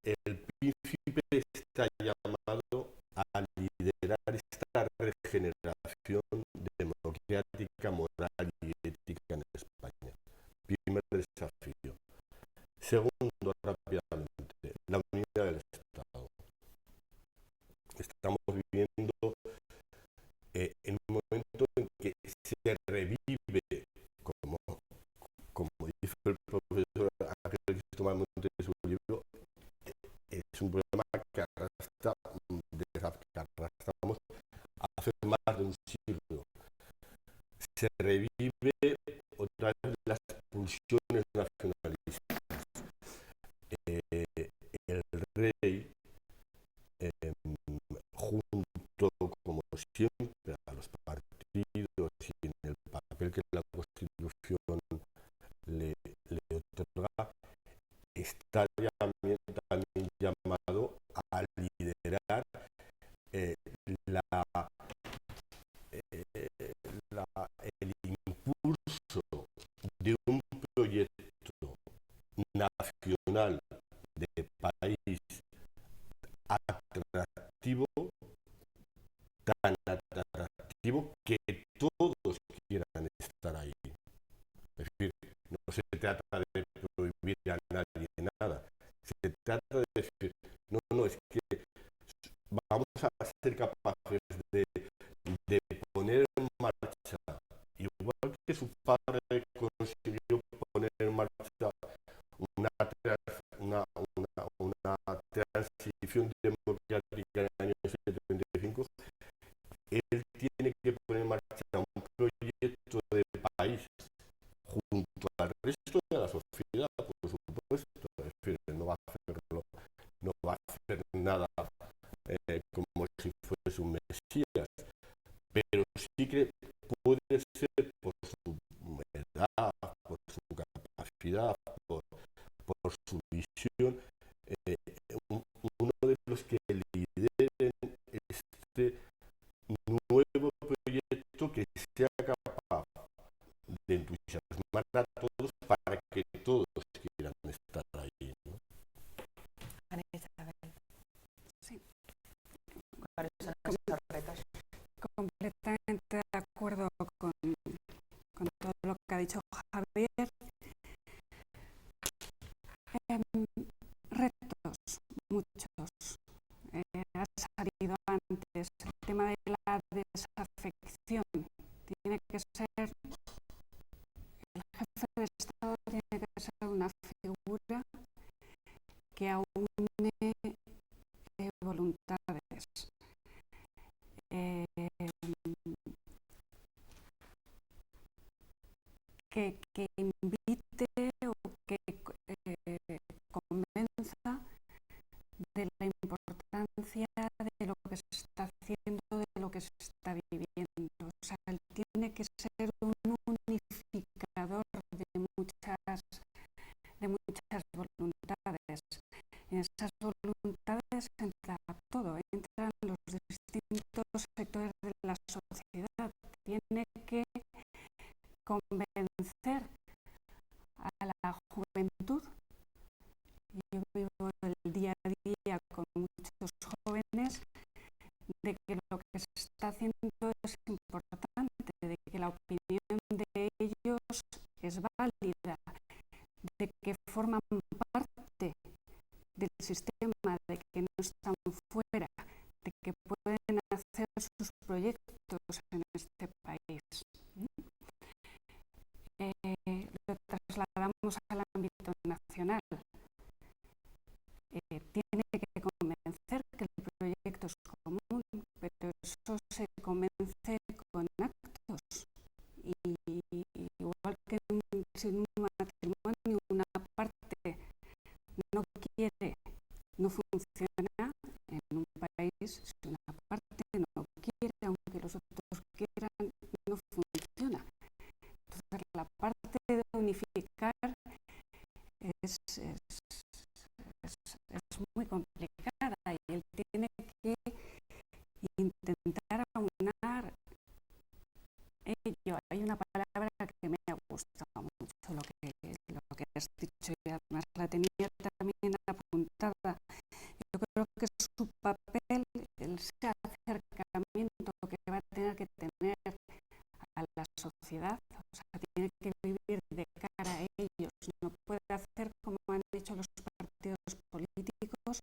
El príncipe está llamado a liderar esta regeneración democrática, moral y ética en España. Primer desafío. Segundo, rápidamente, la unidad del Estado. Estamos viviendo en un momento en que se revive, como dice el profesor Ángel Cristóbal Montes en su libro, es un problema que arrastramos hace más de un siglo. Se revive otra vez las pulsiones nacionalistas. El rey, junto, como siempre, a los partidos y en el papel que la Constitución le otorga, está también llamado a liderar el impulso de un proyecto nacional de país atractivo, tan atractivo que todos quieran estar ahí. Es decir, no se trata de prohibir a nadie nada, se trata de decir, no, es que vamos a ser capaces de poner en marcha, igual que su padre consiguió poner en marcha una transición democrática en el año 75, él tiene que poner en marcha un proyecto de país junto al resto de la sociedad, por supuesto. Es decir, no va a hacer nada como si fuese un mesías, pero sí que puede ser, por su edad, por su capacidad, por su visión, uno de los que lideren este nuevo proyecto que sea capaz de entusiasmar a todos para que todos quieran estar ahí, ¿no? Ana Isabel, Sí, ¿cuáles son esos retos? completamente de dicho Javier, retos, muchos. Ha salido antes el tema de la desafección. Tiene que ser, el jefe de Estado tiene que ser una figura que aúne voluntades. Que invite o que convenza de la importancia de lo que se está haciendo, de lo que se está viviendo. O sea, él tiene que ser un unificador de muchas voluntades. En esas voluntades entra todo, entran los distintos sectores de la sociedad. Tiene que convencer a la juventud. Yo vivo el día a día con muchos jóvenes de que lo que se está haciendo es importante, de que la opinión de ellos es válida, de que forman parte del sistema, de que no están fuera, de que pueden hacer sus proyectos en este país. Lo trasladamos al ámbito nacional. Tiene que convencer que el proyecto es común, pero eso se convence con actos. Y igual que si en un matrimonio una parte no quiere, no funciona, en un país si una parte no quiere, aunque los otros quieran, no funciona. Entonces la parte de unificar es muy complicada y él tiene que intentar aunar ello. Hay una palabra que me ha gustado mucho, lo que has dicho, y además la tenía también apuntada. Yo creo que su papel, ese acercamiento que va a tener que tener a la sociedad, o sea, tiene que vivir de cara a ellos, no puede hacer como han hecho los partidos políticos,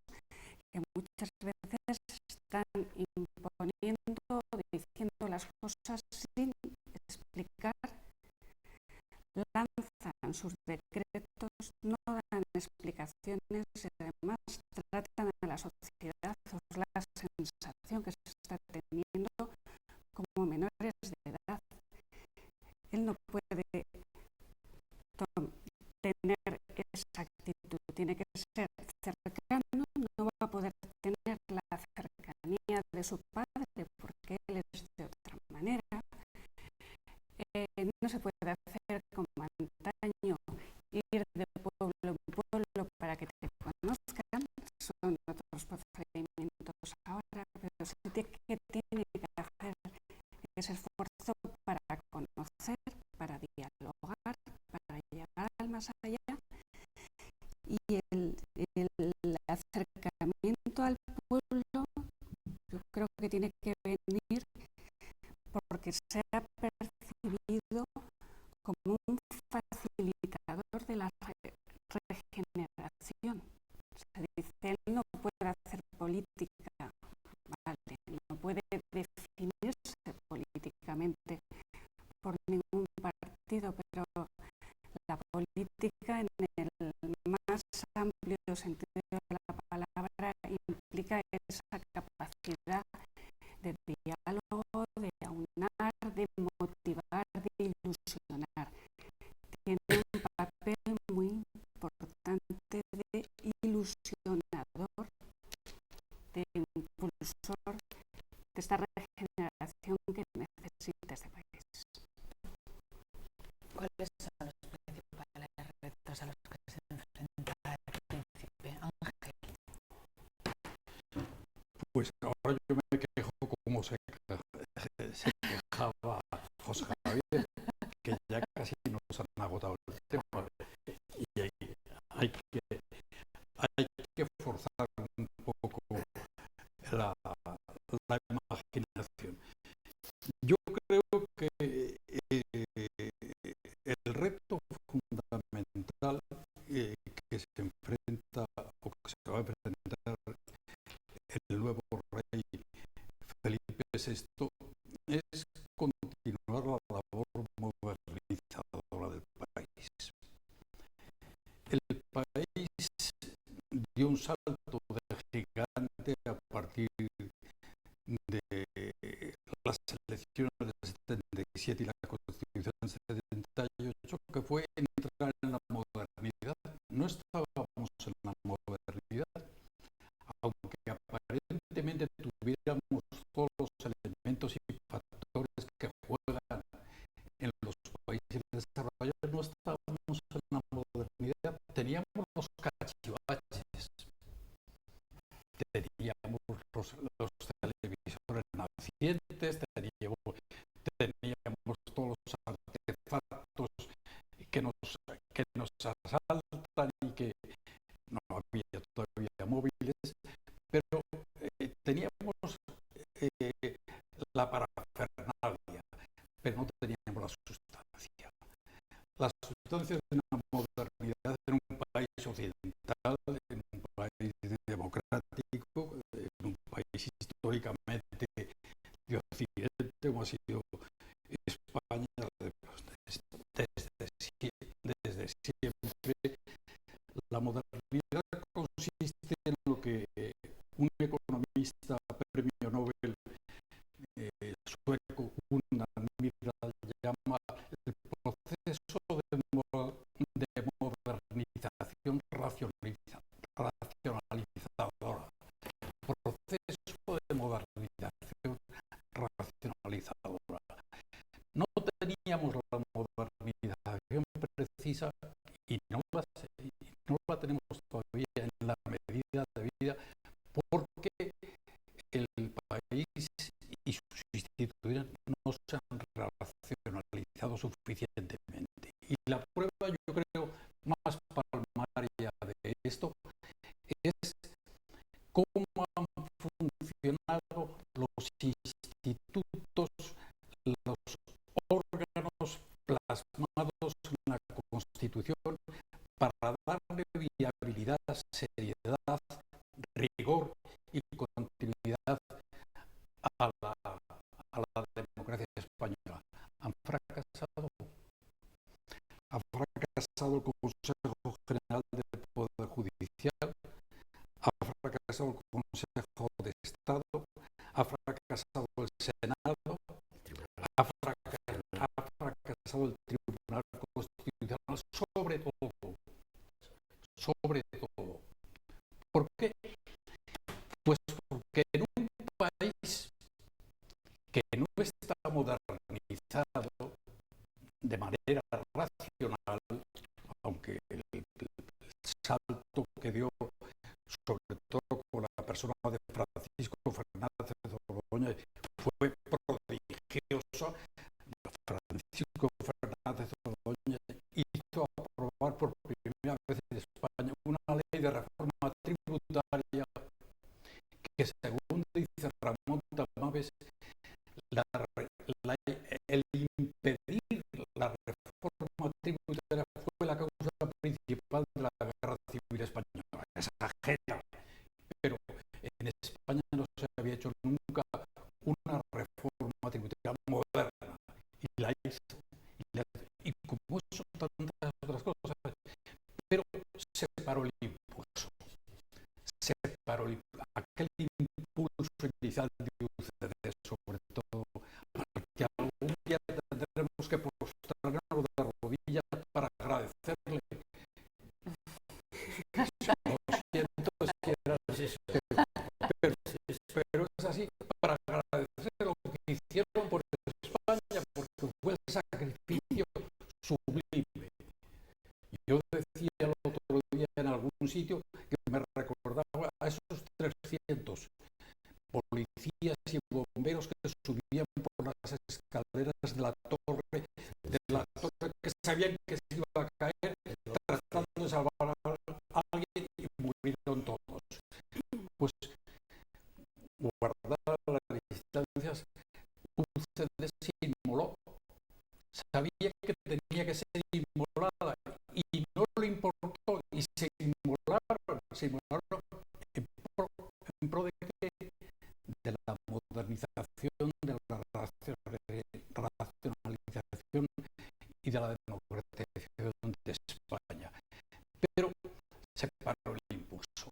que muchas veces están imponiendo, diciendo las cosas sin explicar, lanzan sus decretos, no dan explicaciones y además tratan a la sociedad, es la sensación que se está teniendo, como menores de edad. Él no puede tener esa actitud, tiene que ser cercano, no va a poder tener la cercanía de su padre porque él es de otra manera. No se puede hacer como antaño, ir de pueblo en pueblo para que te conozcan, son otros procedimientos ahora, pero sí que tiene que hacer ese esfuerzo para conocer, para dialogar, para llegar al más allá, y el acercamiento al pueblo yo creo que tiene que venir porque se ha percibido como un facilitador de la regeneración. Se dice, él no puede hacer política, vale, no puede definirse políticamente por ningún partido, pero la política en el más amplio sentido de la palabra implica esa capacidad de diálogo, de aunar, de motivar, de ilusionar. Tiene un papel muy importante de ilusionador, de impulsor de esta regeneración que necesita este país. ¿Cuáles son los principales retos a los que se enfrenta el príncipe Ángel? Pues ahora yo me quejo como se quejaba José Javier, que ya casi nos han agotado el tema. Y hay que forzar un poco la imaginación. Yo creo que el continuar la labor modernizadora del país. El país dio un salto de gigante a partir de las elecciones del 77 y la Constitución del 78, que fue entrar en la modernidad. No estábamos en la modernidad, aunque aparentemente tuviéramos todos los elementos y factores que juegan en los países desarrollados, no estábamos en la modernidad. Teníamos los cachivaches, teníamos los televisores nacientes, teníamos todos los artefactos que nos asaltan y que no había todavía móviles, pero teníamos la parafernalia, pero no teníamos la sustancia. La sustancia de una modernidad en un país occidental, en un país democrático, en un país históricamente de Occidente, como ha sido España desde siempre. La modernidad consiste en lo que un economista premio Nobel sueco, Gunnar Myrdal, llama el proceso de modernización racionalizadora. Proceso de modernización racionalizadora. No teníamos la modernización precisa y no la tenemos todavía en la medida debida, porque el país y sus instituciones no se han racionalizado suficientemente. Y la prueba, yo creo, más palmaria de esto es cómo han funcionado los institutos, los órganos plasmados en la Constitución para darle viabilidad, seriedad, rigor y continuidad a la democracia española. Han fracasado. Ha fracasado el Consejo General del Poder Judicial, ha fracasado el Consejo de Estado, ha fracasado el Senado, ha fracasado el Tribunal Constitucional, sobre todo. ¿Por qué? Pues porque en un país que no está modernizado de manera racional, aunque el salto que dio, sobre todo con la persona de Francisco Fernández de Borgoña, fue prodigioso. Francisco Fernández de Borgoña hizo aprobar por primera vez en España una ley de reforma tributaria que, según dice Ramón Tamames, el impedir la reforma tributaria fue la causa principal de la Guerra Civil Española. Exagera, pero en España no se había hecho nunca una reforma tributaria moderna, y la hizo. Y como eso, tantas otras cosas, pero se paró el impulso. Aquel impulso inicial de UCD, sobre todo, que algún día tendremos que postrarnos de rodillas para agradecerle. Lo siento, pero es así, para agradecer lo que hicieron por España, porque fue el sacrificio sublime. Yo decía el otro día en algún sitio que me recordaba a esos 300 policías y bomberos que subían por las escaleras de la torre que sabían que se iba a caer, tratando de salvar a alguien, y murieron todos. Pues guardar las distancias, UCD se inmoló. Sabía que tenía que ser inmolada y no le importó, y se inmolaron en pro de qué? De la modernización, de la racionalización democratización de España, pero se paró el impulso.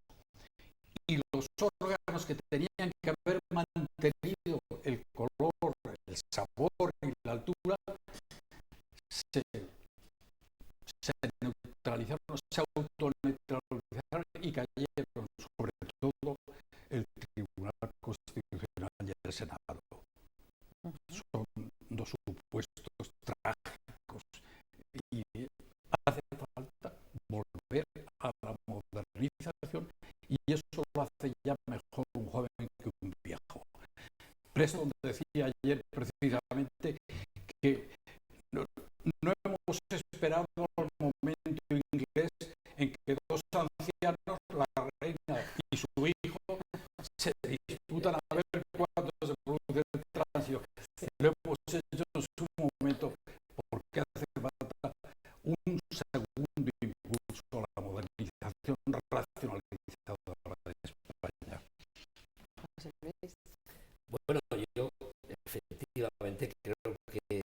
Y los órganos que tenían que haber mantenido el color, el sabor y la altura se neutralizaron, se autoneutralizaron y cayeron, sobre todo el Tribunal Constitucional y el Senado. Son dos supuestos trágicos y hace falta volver a la modernización, y eso lo hace ya mejor un joven que un viejo. Preston decía ayer precisamente que no hemos esperado al momento inglés en que dos ancianos, la reina y su hijo, se disputan a ver cuándo se produce el tránsito. Lo hemos hecho en su momento porque hace falta un segundo impulso a la modernización racionalizada de España. Bueno, yo efectivamente creo que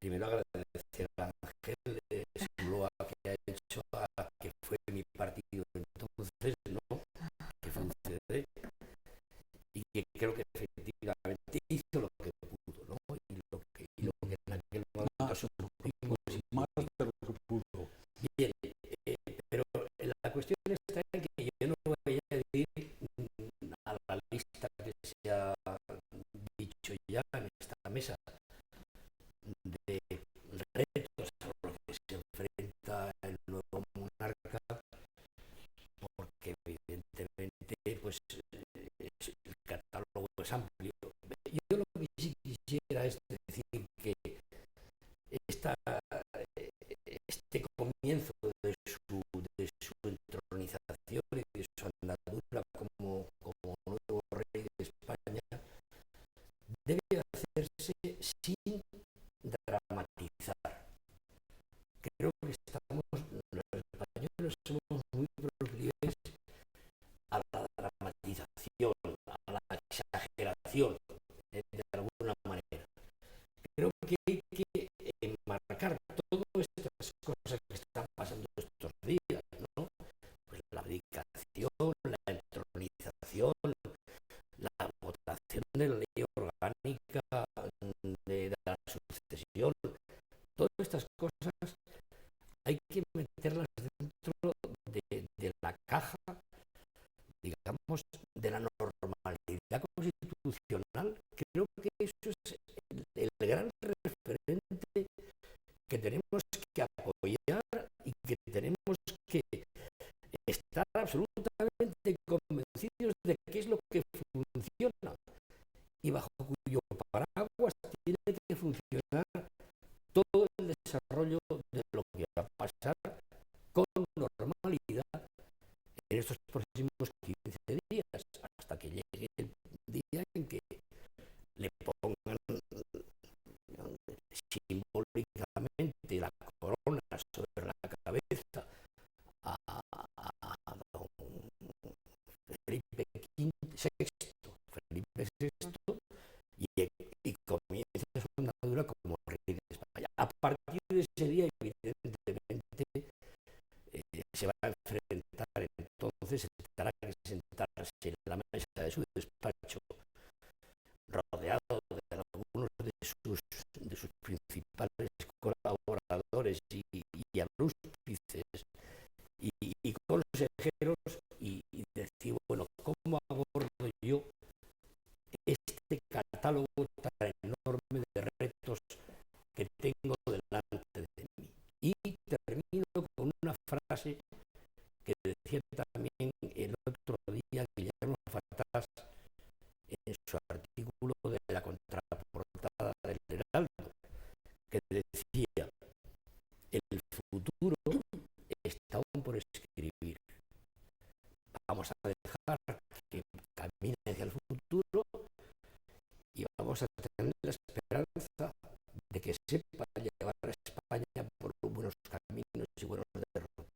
primero agradecer a Ángel su loa que ha hecho a que fue mi partido entonces, ¿no? Que fue un CD, y que creo que efectivamente hizo lo que pudo, ¿no? Y lo que en aquel momento supimos más de lo que pudo. Bien, pero la cuestión está en que yo no voy a decir a la lista que se ha dicho ya en esta mesa de retos a los que se enfrenta el nuevo monarca, porque evidentemente pues el catálogo es amplio. Yo lo que sí quisiera es decir que este comienzo de su entronización y de su andadura como nuevo rey de España debe hacerse sin dramatizar. Creo que los españoles somos muy proclives a la dramatización, a la exageración, de alguna manera. Creo que hay que enmarcar todas estas cosas que están pasando estos días, ¿no? Pues la abdicación, la entronización, la votación de la ley orgánica de la sucesión, todas estas cosas hay que meterlas dentro de la caja, digamos, de la normalidad constitucional. Creo que eso es el gran referente que tenemos que apoyar y que tenemos que estar absolutamente convencidos de qué es lo que funciona y bajo cuyo paraguas tiene que funcionar todo el desarrollo de lo que va a pasar con normalidad en estos próximos 15 días, hasta que llegue el día en que le pongan simbólicamente la corona sobre la cabeza a don Felipe VI, y comienza su andadura como rey de España. A partir de ese día, evidentemente, se va a enfrentar, entonces tendrá que sentarse en la mesa de su despacho, rodeado de algunos de sus principales colaboradores y alúspices y consejeros, y decir, bueno, ¿cómo abordo yo este catálogo tan enorme de retos que tengo delante de mí? Y termino con una frase que decía también el otro día Guillermo Fatás en su artículo de la contraportada del Heraldo, que decía: el futuro está aún por escribir. Vamos a dejar que camine hacia el futuro y vamos a tener la esperanza de que sepa llevar a España por buenos caminos y buenos derroteros.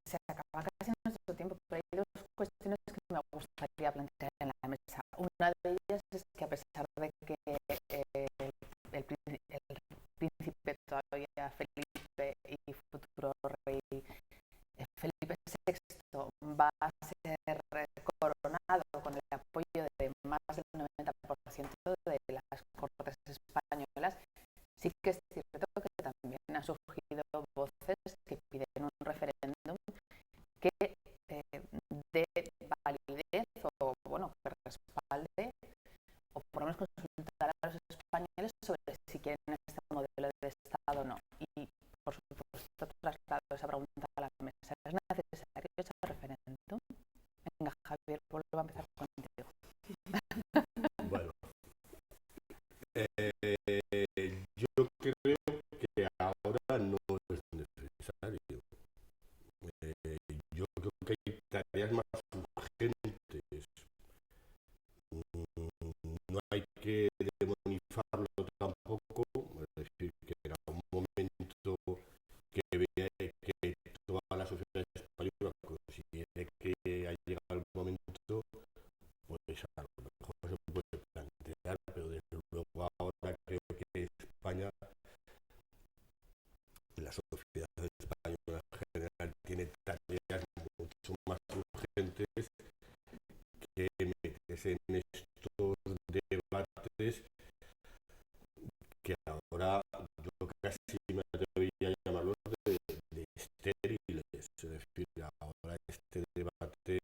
Se acaba casi nuestro tiempo, pero hay dos cuestiones que me gustaría plantear en la mesa. Una de ellas es que, a pesar de que el españolas, sí que es cierto que también han surgido voces que piden un referéndum que dé validez o, bueno, que respalde o por lo menos consultar a los españoles sobre si quieren este modelo de Estado o no. Y, por supuesto, traslado esa pregunta a la mesa. ¿Es necesario ese referéndum? Venga, Javier, vuelvo a empezar contigo. Bueno, yo creo que ahora no es necesario. Yo creo que hay tareas más urgentes. No hay que demonizarlo tampoco, es decir, que era un momento que veía que toda la sociedad española considere que ha llegado el momento, pues a lo mejor se puede plantear, pero desde luego ahora creo que España, la sociedad española en general, tiene tareas mucho más urgentes que meterse en estos debates que ahora yo casi me atrevería a llamarlos de estériles. Es decir, ahora este debate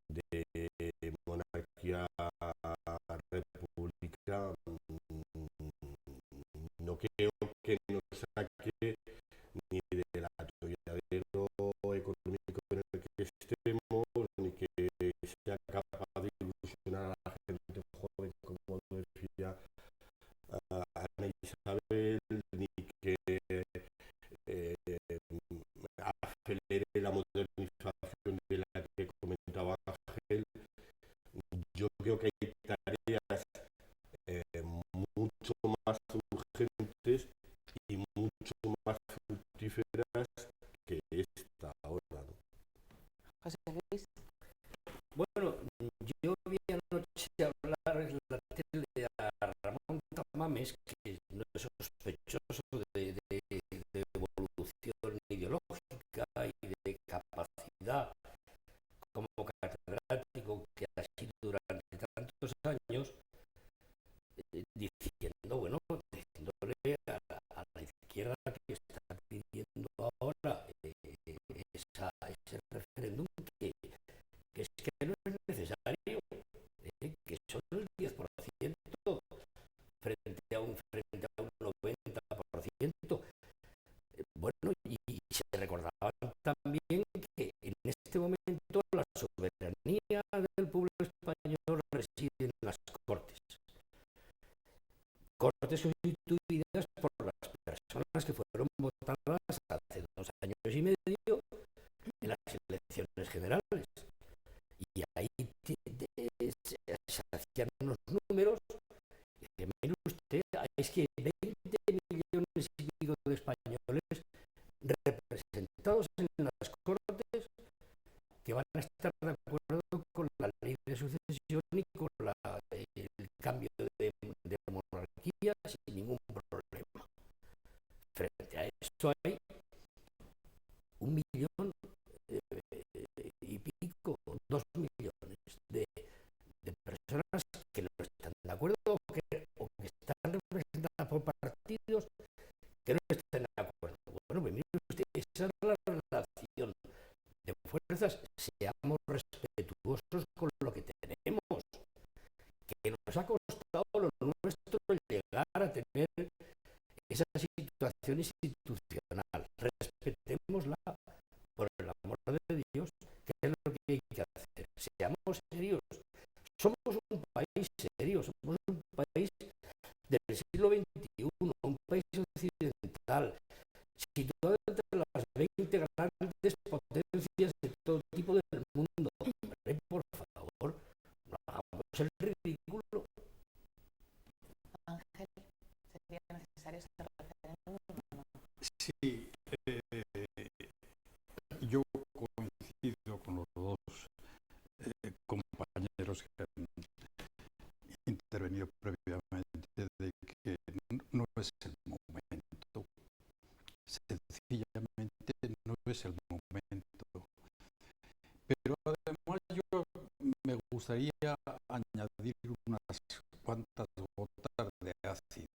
de monarquía república no creo que nos saque ni del atolladero económico en el que estemos, ni que sea capaz de ilusionar a la gente joven, como decía Ana Isabel, ni que acelere la modernización de la que comentaba Ángel. Yo creo que hay tareas mucho más urgentes y mucho más fructíferas que esta ahora, ¿no? José Luis. Bueno, yo vi anoche hablar en la tele a Ramón Tamames, que no es sospechoso de evolución ideológica y de capacidad como catedrático que ha sido durante tantos años, diciendo, bueno, diciéndole a la izquierda que está pidiendo ahora ese referéndum que es que no es necesario, que solo el 10% frente a un 90%. Bueno, y se recordaba también que en este momento la soberanía del pueblo español reside en las Cortes. Cortes constituidas por las personas que fueron votadas hace 2 años y medio en las elecciones generales. Y ahí se hacían unos números que mire usted, es que 20 millones y pico de españoles representados en las Cortes que van a estar de acuerdo con la ley de sucesión y con el cambio de monarquía sin ningún problema. Frente a esto hay 1,000,000 y pico, 2 millones de personas que no están de acuerdo o que están representadas por partidos que no están de acuerdo. Bueno, pues mire usted, esa es la relación de fuerzas. Seamos respetuosos con lo que tenemos, que nos ha costado lo nuestro llegar a tener esa situación institucional. Respetémosla, por el amor de Dios, que es lo que hay que hacer. Seamos serios. Somos un país serio, somos un país del siglo XXI, un país occidental, situado entre las 20 grandes potencias de todo tipo del mundo. Por favor, no hagamos el ridículo. Ángel, ¿sería necesario ese referéndum o no? Sí, yo coincido con los dos compañeros que han intervenido previamente de que no es el momento, sencillamente no es el momento. Pero además yo me gustaría añadir unas cuantas gotas de ácido.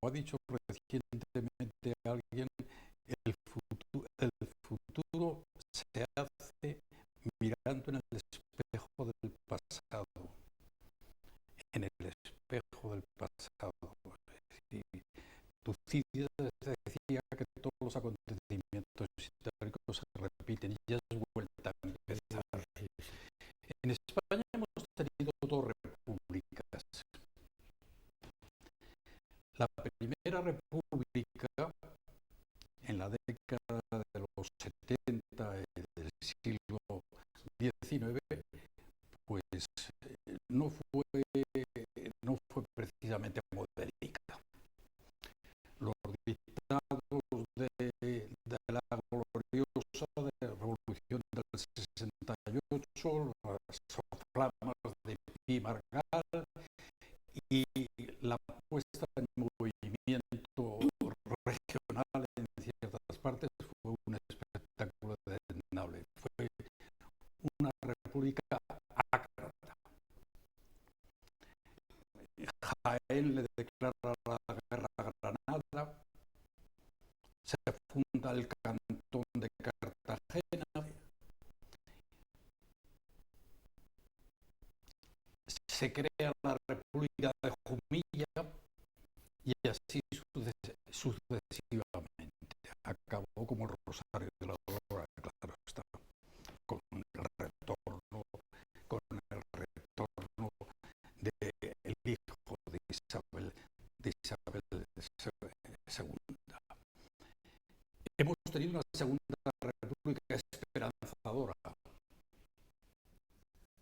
ha dicho recientemente alguien, el futuro se hace mirando en el espejo del pasado. En el espejo del pasado. Tucídides decía que todos los acontecimientos históricos se repiten y es vuelta a empezar. En España hemos tenido dos repúblicas. La primera república, en la década de los 70 del siglo XIX, pues no fue precisamente modélica. Los dictados de la gloriosa revolución del 68, las soflamas de Pi Margall y la puesta en movimiento regional en ciertas partes fue un espectáculo deleznable. Fue una república ácrata. Jaén le declara la guerra a Granada, se funda el cantón de Cartagena, se crea la República de Jumilla y así sucesivamente. Acabó como el Rosario de la Aurora, claro está, con el retorno del hijo de Isabel II. Hemos tenido una segunda república esperanzadora,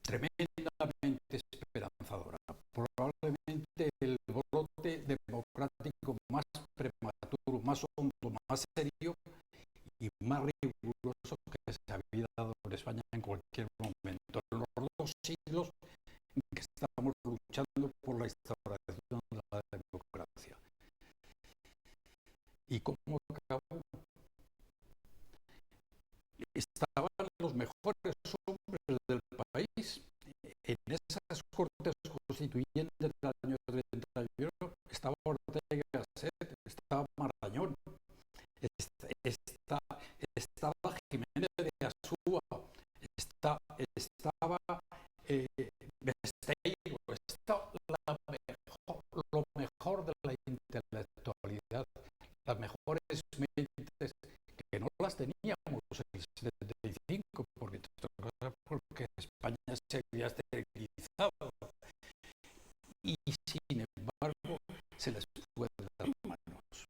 tremendamente esperanzadora, probablemente el brote democrático más prematuro, más hondo, más serio y más riguroso que se había dado en España en cualquier momento. En los 2 siglos en que estamos luchando por la instauración de la democracia. ¿Y cómo acabó? Estaban los mejores hombres del país en esas cortes constituyentes del año 31. Estaba Ortega y Gasset, estaba Marañón, estaba Jiménez de Asúa, estaba Besteiro, lo mejor de la intelectualidad, las mejores mentes que no las teníamos en el 75, porque España se había esterilizado y sin embargo se les fue de las manos.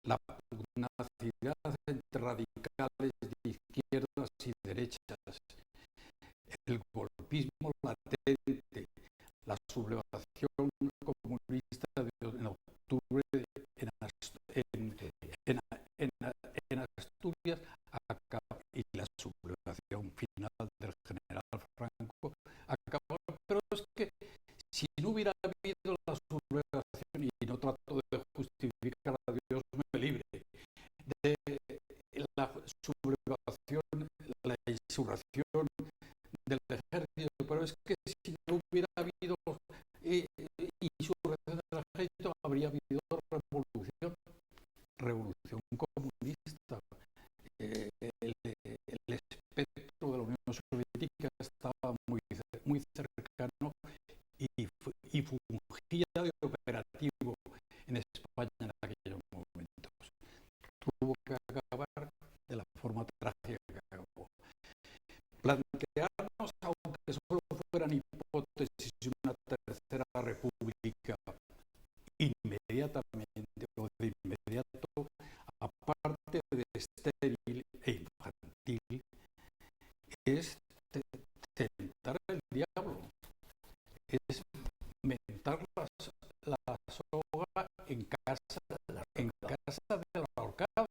La pugnacidad entre radicales de izquierdas y derechas, el golpismo latente, la sublevación comunista en octubre en Asturias y la sublevación final del general Franco acabaron. Pero es que si no hubiera habido la sublevación, y no trato de justificar a Dios me libre, de la sublevación, la insurrección del ejército, pero es que si no hubiera habido insurrección del ejército, habría habido revolución comunista. El espectro de la Unión Soviética estaba muy cercano y fungía de operativo en España en aquellos momentos. Tuvo que acabar de la forma trágica que acabó. Plantearnos, aunque solo fueran hipótesis, una tercera república inmediatamente o de inmediato, aparte de estéril e infantil, es tentar el diablo, es mentar la soga en casa del ahorcado.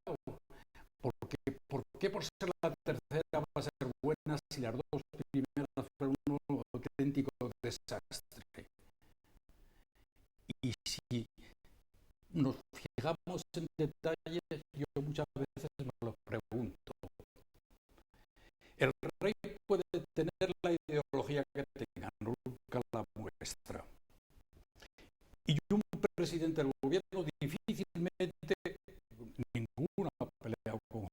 ¿Por qué por ser la tercera va a ser buena si las 2 primeras fueron un auténtico desastre? Y si nos fijamos en detalles, yo muchas veces me lo pregunto. El rey puede tener la ideología que tenga, nunca la muestra. Y un presidente del gobierno, difícilmente ninguno ha peleado con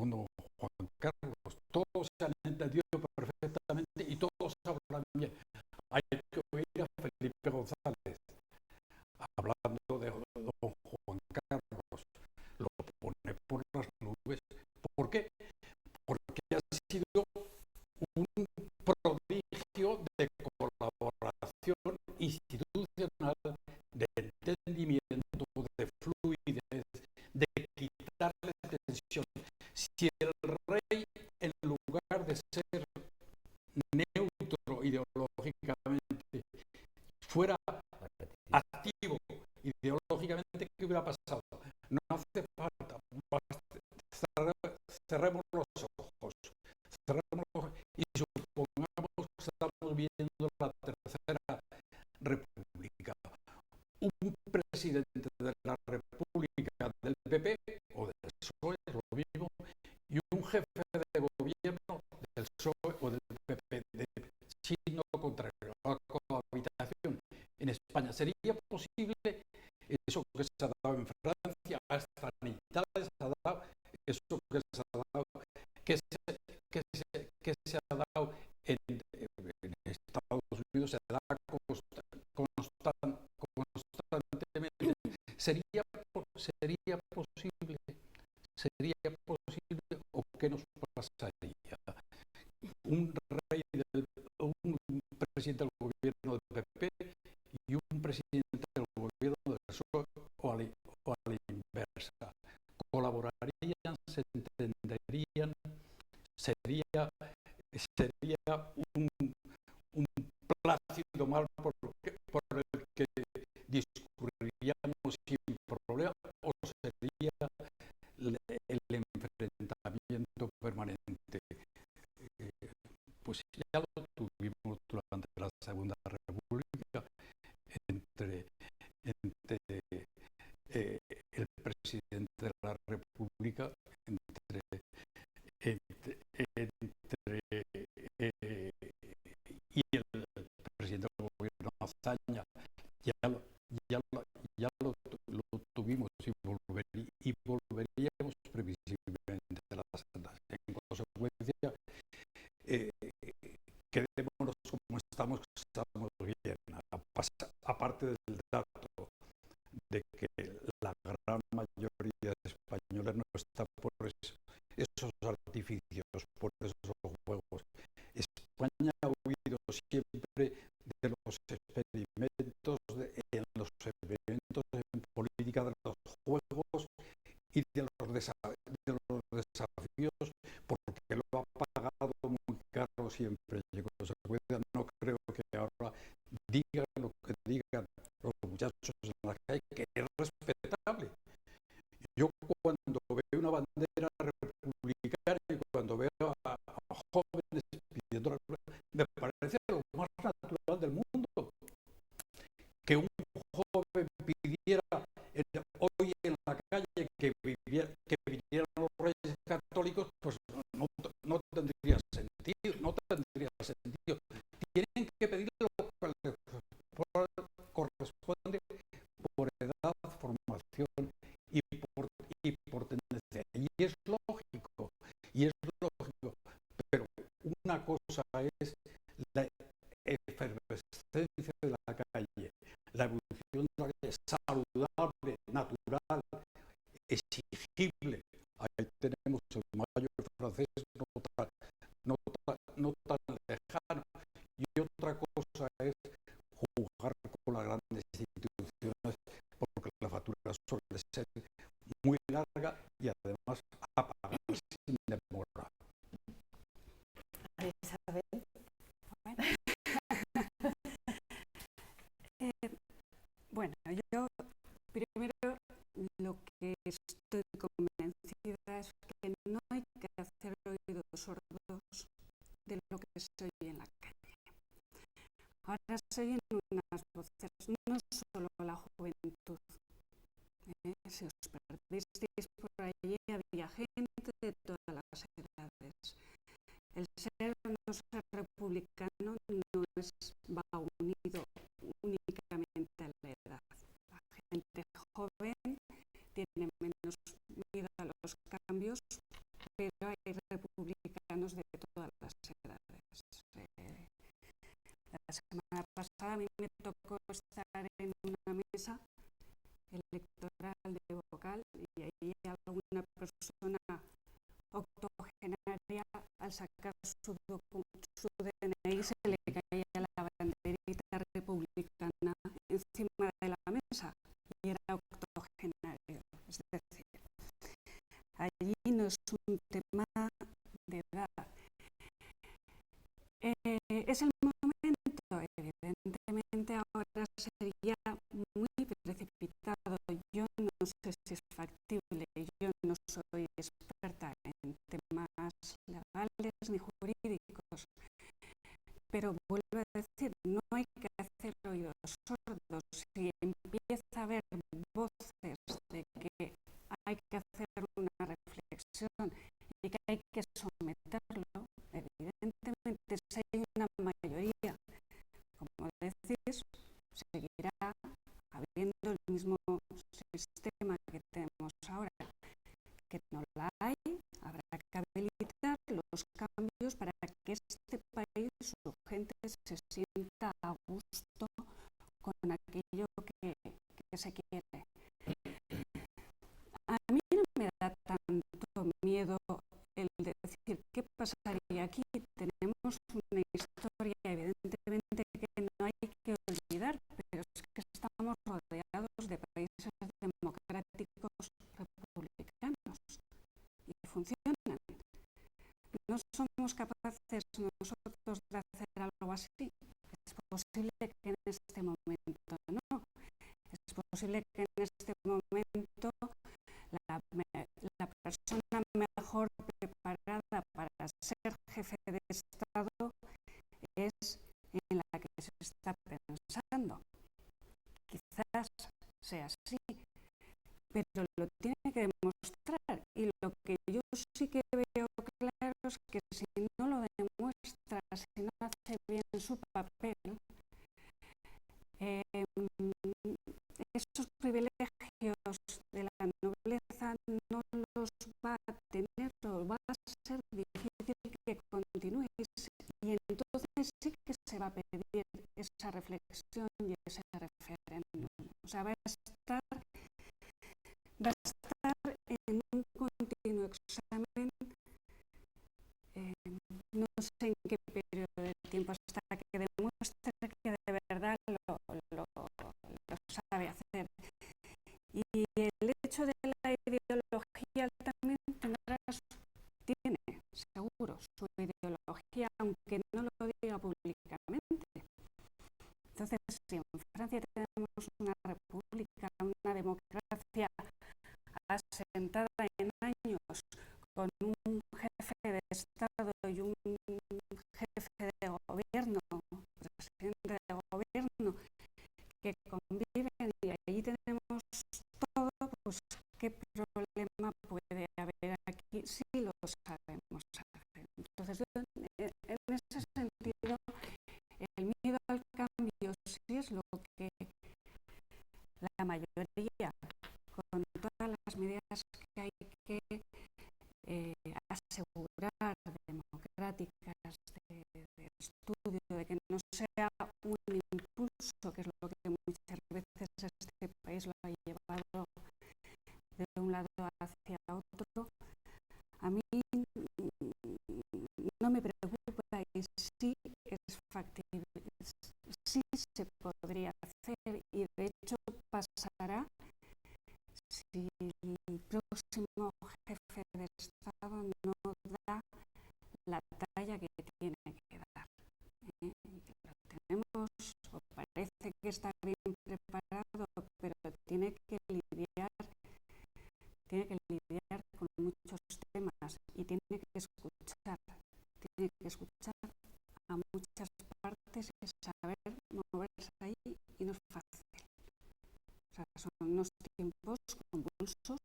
don Juan Carlos. Todos se han entendido perfectamente y todos hablan bien. Hay que oír a Felipe González hablando de don Juan Carlos. Lo pone por las nubes. ¿Por qué? Porque ha sido un prodigio de colaboración institucional, de entendimiento, de fluidez, de quitarle tensión. Si el rey, en lugar de ser neutro ideológicamente, fuera activo ideológicamente, ¿qué hubiera pasado? No hace falta. Cerremos los ojos. Cerremos los ojos y supongamos que estamos viendo la Tercera República. Un presidente de la República del PP o del PSOE, es lo mismo, y un jefe de gobierno del PSOE o del PP, de signo contrario, la cohabitación en España. ¿Sería posible eso que se ha dado en Francia, hasta en Italia se ha dado, eso que se ha dado, que se ha dado en Estados Unidos, se da constantemente? ¿Sería posible o qué nos pasaría? Un presidente del gobierno del PP y un presidente del gobierno del PSOE o a la inversa. Colaborarían, se entenderían, sería un plácido mal por el que discurriríamos sin problema, o sería el enfrentamiento permanente. Pues ya lo tuvimos durante la Segunda República entre el presidente de la República, y el presidente del gobierno Azaña. Ya lo tuvimos y volveríamos previsiblemente a las sendas. En consecuencia, quedémonos como estamos bien. Aparte del dato de que la gran mayoría de españoles no está por esos artificios, por esos juegos. España ha huido siempre de los experimentos, en política, de los juegos y de los desafíos, porque lo ha pagado muy caro siempre. Y en consecuencia, no creo que ahora digan lo que digan los muchachos en la calle, que es respetable. Yo cuando veo una bandera republicana y cuando veo a jóvenes pidiendo, me parece lo más natural del mundo. Que un joven pidiera hoy en la calle que vinieran los reyes católicos, pues no tendría sentido. Tienen que pedir lo que les corresponde por edad, formación y por tendencia. Y es lógico, pero una cosa es la efervescencia de la calle, la evolución de la calle, saludable, natural, exigible. Ahí tenemos el mayo francés no tan lejano. Y otra cosa es jugar con las grandes instituciones, porque la factura suele ser muy larga y además apagar sin demora. Isabel. Bueno, yo primero lo que estoy convencida es que no hay que hacer oídos sordos de lo que se oye en la calle. Ahora se oyen unas voces, no solo la juventud. Si os perdisteis por allí, había gente de todas las edades. El ser o no ser republicano no va unido únicamente a la edad. La gente joven tiene menos miedo a los cambios, pero hay republicanos de todas las edades. La semana pasada a mí me tocó estar en una mesa electoral de vocal y ahí alguna persona octogenaria, al sacar su DNI, se le caía la banderita republicana encima de la mesa y era octogenario. Es decir, allí no es un tema de edad. Es el momento, evidentemente ahora sería muy precipitado. Yo no sé si es factible, yo no soy experta en temas legales ni jurídicos, pero vuelvo a decir, no hay que hacer oídos sordos. Si empieza a haber voces de que hay que hacer una reflexión y que hay que someterlo, evidentemente si hay una mayoría, como decís, seguirá habiendo el mismo sistema que tenemos ahora. Que no la hay, habrá que habilitar los cambios para que este país, su gente, se sienta a gusto con aquello que se quiere. A mí no me da tanto miedo el decir qué pasaría aquí. Tenemos una historia, evidentemente, que no hay que olvidar, pero es que estamos rodeados de países democráticos republicanos y funcionan. No somos capaces nosotros de hacer algo así. Es posible que en este momento no. Es posible que en este momento la persona mejor preparada para ser jefe de Estado es en la que se está pensando. Quizás sea así, pero lo tiene que demostrar. Y lo que yo sí que veo claro es que si no lo demuestra, si no hace bien su papel, esos privilegios de la nobleza no los va a tener, o va a ser difícil que continúe. Y entonces sí que se va a pedir esa reflexión y ese referéndum. O sea, va a estar en un continuo examen, no sé en qué periodo de tiempo, hasta que demuestre que de verdad lo sabe hacer. Y el hecho de la ideología también tiene seguro su ideología, aunque no lo diga públicamente. Entonces, si en Francia tenemos una república, una democracia asentada en años, con un jefe de Estado y un jefe de gobierno, presidente de gobierno, que conviven y ahí tenemos todo, pues ¿qué problema puede haber aquí si lo sabemos hacer? Entonces, en ese sentido, el miedo al cambio sí es lo que la mayoría, con todas las medidas que hay que asegurar, democráticas, de estudio, de que no sea un impulso, que es lo que muchas veces este país lo ha llevado de un lado hacia otro, a mí no me preocupa y sí es factible, sí se podría hacer y de hecho pasará si el próximo jefe de Estado no da la talla que tiene que dar. Lo tenemos, o parece que está bien preparado, pero tiene que lidiar con muchos temas y tiene que escuchar a muchas partes y saber moverse ahí, y no es fácil. O sea, son unos tiempos convulsos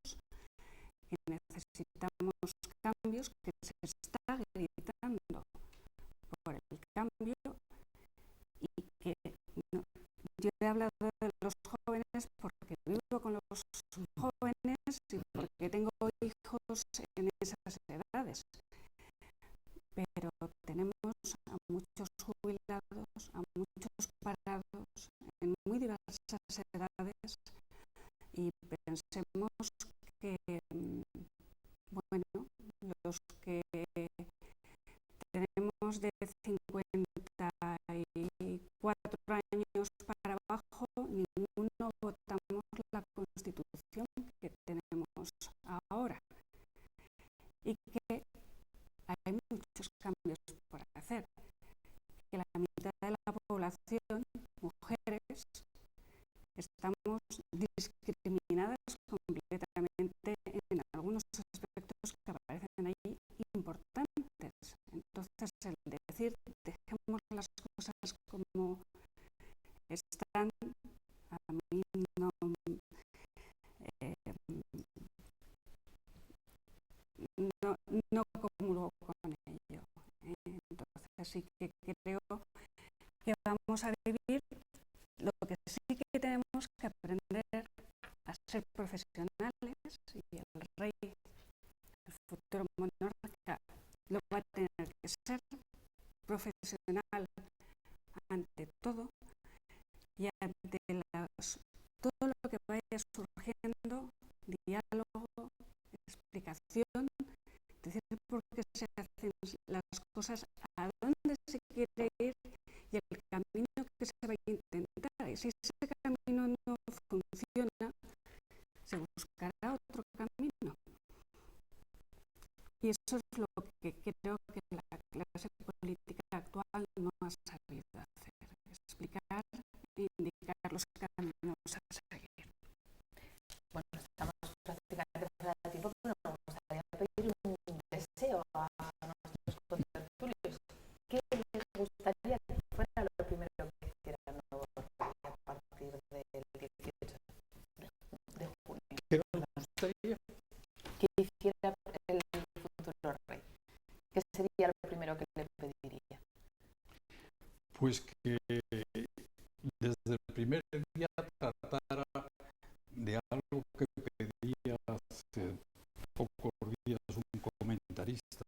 que necesitamos cambios, que se está gritando por el cambio y que no. Yo he hablado de los jóvenes porque vivo jóvenes y porque tengo hijos en esas edades. Pero tenemos a muchos jubilados, a muchos parados en muy diversas edades y pensemos que, bueno, los que tenemos de 54 años para abajo, ninguno votamos la Constitución que tenemos ahora y que hay muchos cambios por hacer, que la mitad de la población, mujeres, estamos discriminadas completamente en algunos aspectos que aparecen ahí importantes. Entonces, el decir dejemos las cosas como están, a mí no comulgo con ello. Entonces sí que creo que vamos a vivir lo que sí que tenemos que aprender a ser profesionales y el rey, el futuro monarca, lo va a tener que ser profesional ante todo y ante todo lo que vaya surgiendo, diálogo, explicación, decir por qué se hacen las cosas, a dónde se quiere ir y el camino que se va a intentar. Y si ese camino no funciona, se buscará otro camino. Y eso es lo que creo que la clase política actual no ha sabido hacer, explicar e indicar los caminos a seguir. Bueno, estamos prácticamente fuera de tiempo, pero me gustaría pedir un deseo a nuestros contertulios. ¿Qué les gustaría que fuera lo primero que hiciera el nuevo rey a partir del 18 de junio? ¿Qué nos gustaría? ¿Qué hiciera el futuro rey? ¿Qué sería lo primero que le pediría? Pues que desde el primer día tratara de algo que pedía hace pocos días un comentarista,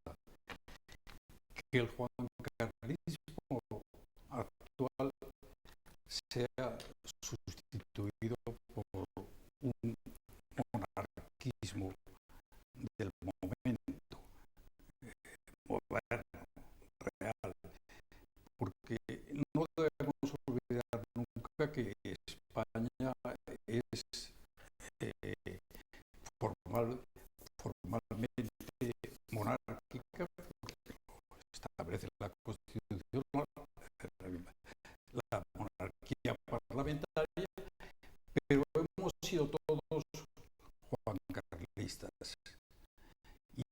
que el juancarlismo actual sea sustituido por un monarquismo del momento, moderno, real, porque no debemos olvidar nunca que España es formalmente monárquica, porque lo establece la Constitución, la monarquía parlamentaria, pero hemos sido todos juancarlistas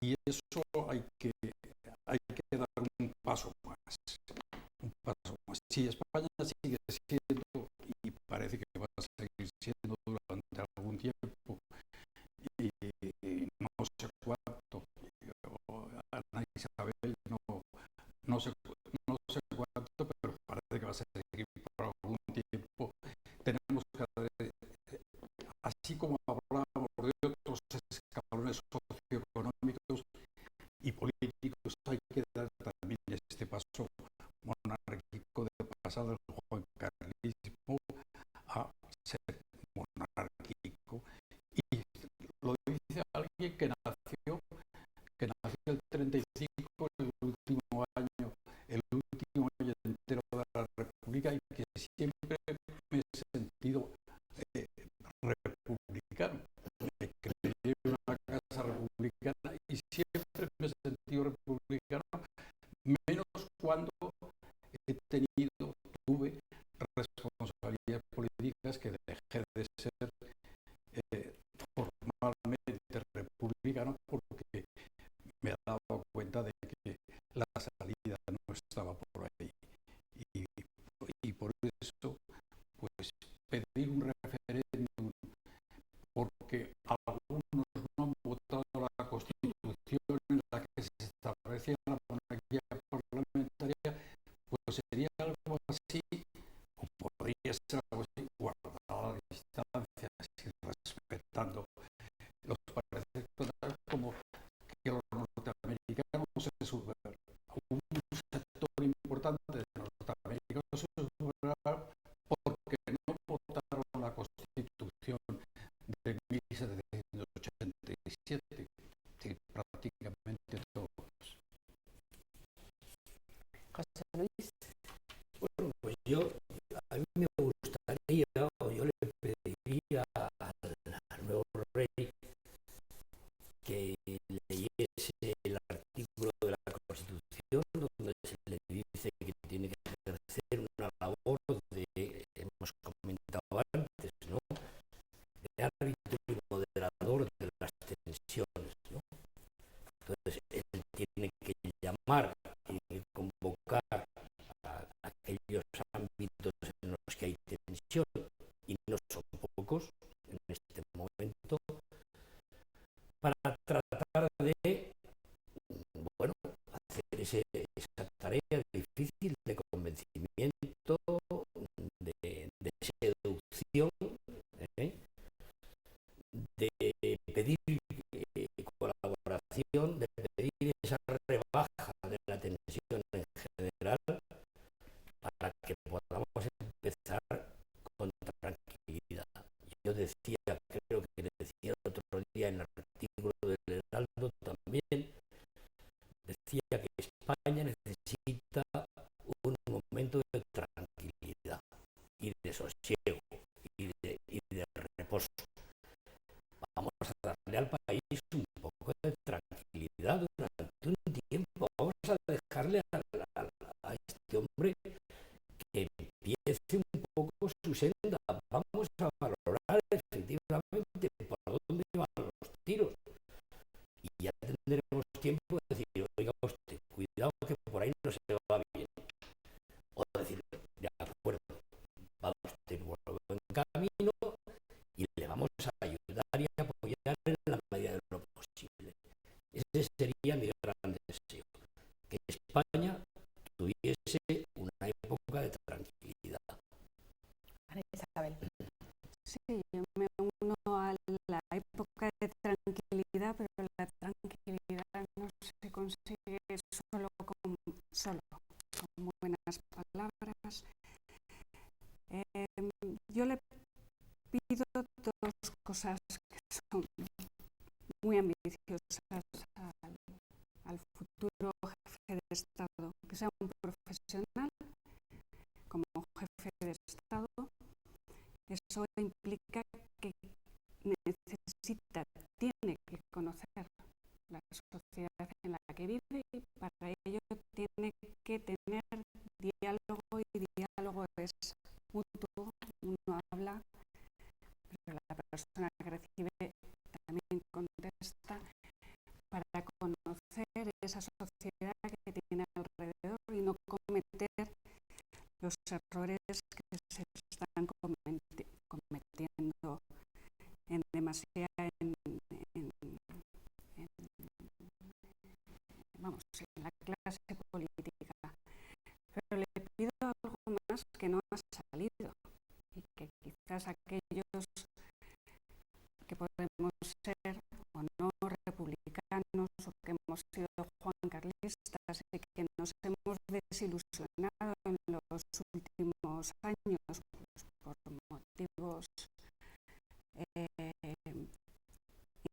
y eso hay que dar un paso más. Si España sigue siendo, y parece que va a seguir siendo durante algún tiempo, no sé cuánto, Ana Isabel no sé cuánto, pero parece que va a seguir por algún tiempo, tenemos que, así como hablábamos de otros escalones socioeconómicos y políticos, hay que dar también este paso monárquico de pasar del juancarlismo a ser monárquico. Y lo dice alguien que nació el 35, el último año entero de la República, y que siempre me he sentido republicano. Me creí en una casa republicana y siempre me he sentido republicano, menos cuando tuve responsabilidades políticas que dejé de ser formalmente republicano porque me he dado cuenta de que la salida no estaba por ahí. Y por eso, pues, pedir un referéndum, porque algunos no han votado la Constitución en la que se establecía la monarquía parlamentaria, pues sería algo así, o podría ser algo así, guardar la distancia, sin respetar comentando. Los parece como que los norteamericanos se superan. Un sector importante de los norteamericanos se superaron porque no votaron la Constitución de 1787, que prácticamente todos. José Luis. Bueno, pues a mí me gustaría, o yo le pediría al nuevo rey que leyese el artículo de la Constitución donde se le dice que tiene que ejercer una labor de, hemos comentado antes, ¿no?, de árbitro y moderador de las tensiones, ¿no? Entonces, él tiene que llamar y convocar a aquellos ámbitos en los que hay tensión, y no son pocos en este momento, para tratar de, bueno, hacer esa tarea difícil de convencimiento, de seducción, de pedir colaboración, de pedir esa rebaja de la tensión en general, para que podamos empezar con tranquilidad. Yo decía, creo que decía el otro día en el artículo del Heraldo también, decía que España necesita un momento de tranquilidad y de sosiego y de reposo. Vamos a darle al país un poco de tranquilidad durante un tiempo. Vamos a dejarle a este hombre que empiece un poco su senda. Vamos a valorar efectivamente por dónde van los tiros. Y ya tendremos tiempo de decir, oiga usted, cuidado que por ahí no se va bien. O decir, de acuerdo, va usted por buen camino y le vamos a ayudar y apoyar en la medida de lo posible. Ese sería mi gran deseo, que España tuviese una época de tranquilidad. Ana Isabel. Sí, yo me uno a la época de tranquilidad, pero la tranquilidad no se consigue solo con buenas palabras. Yo le pido dos cosas que son muy ambiciosas al futuro jefe de Estado: que sea un profesional como jefe de Estado. Eso implica que tiene que conocer la sociedad en la que vive, y para ello tiene que tener diálogo, y diálogo es mutuo. Uno habla, pero la persona que recibe también contesta, para conocer esa sociedad que tiene alrededor y no cometer los errores que se están cometiendo en demasía en la clase política. Pero le pido algo más que no ha salido, y que quizás aquellos que podemos ser o no republicanos, o que hemos sido juancarlistas y que nos hemos desilusionado en los últimos años por motivos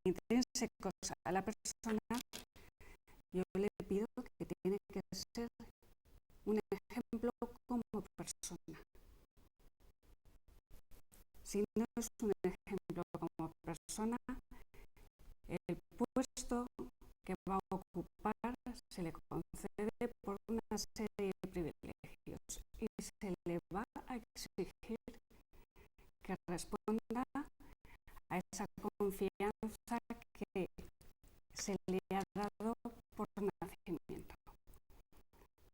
intrínsecos a la persona, yo le pido que tiene que ser un ejemplo como persona. Si no es un ejemplo como persona, el puesto que va a ocupar se le concede por una serie de privilegios, y se le va a exigir que responda a esa confianza que se le ha dado por nacimiento.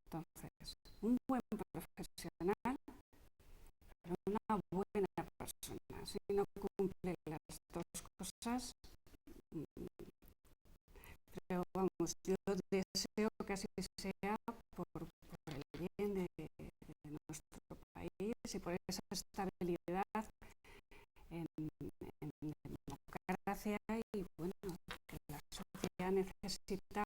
Entonces, un buen profesional, pero una buena persona. Si no cumple las dos cosas, pero vamos, yo deseo que así sea por el bien de nuestro país y por esa estabilidad en desgracia y bueno, que la sociedad necesita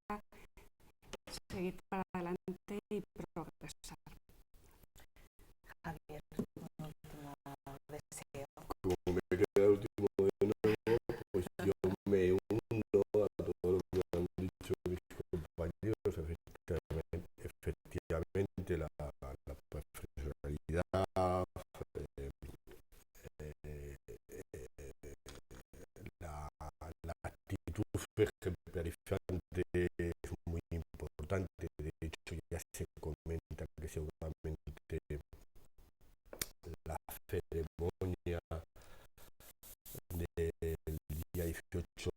seguir para adelante y progresar. Javier, un último deseo. Como me queda el último de nuevo, pues yo me uno a todo lo que han dicho mis compañeros. Efectivamente la profesionalidad, la actitud ejemplarizante es muy importante. De hecho, ya se comenta que seguramente la ceremonia del día 18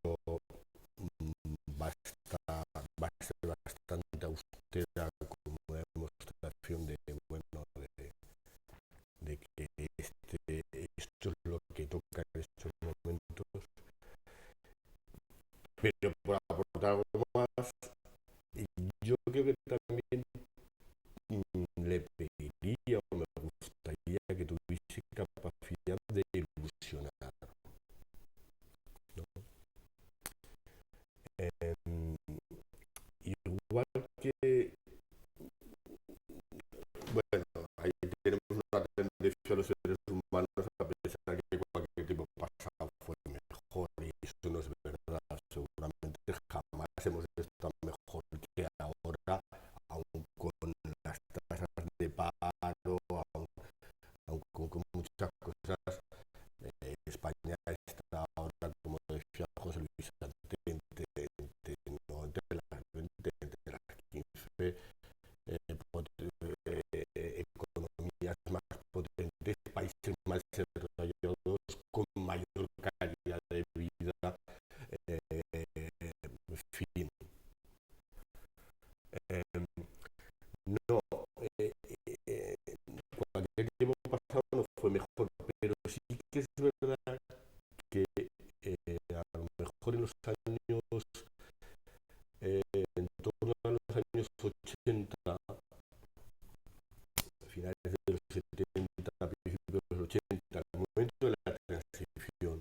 va a ser bastante austera como una demostración de, bueno, de que esto es lo que toca en estos momentos. Pero por aportar algo más, yo creo que también le pediría o me gustaría que tuviese capacidad de ilusionar, ¿no? Igual que, bueno, ahí tenemos una tendencia a los seres humanos a pensar que cualquier tipo pasado fue mejor, y eso no es verdad. Seguramente jamás hemos estado mejor que ahora, aun con las tasas de paro, aun con muchas cosas. España está ahora, como decía José Luis antes, no entre las 20, entre las 15 economías más potentes, países más desarrollados, con mayor calidad de vida, en fin. No, cualquier tiempo pasado no fue mejor, pero sí que es verdad que a lo mejor en los años, en torno a los años 80, finales de los 70, principios de los 80, el momento de la transición,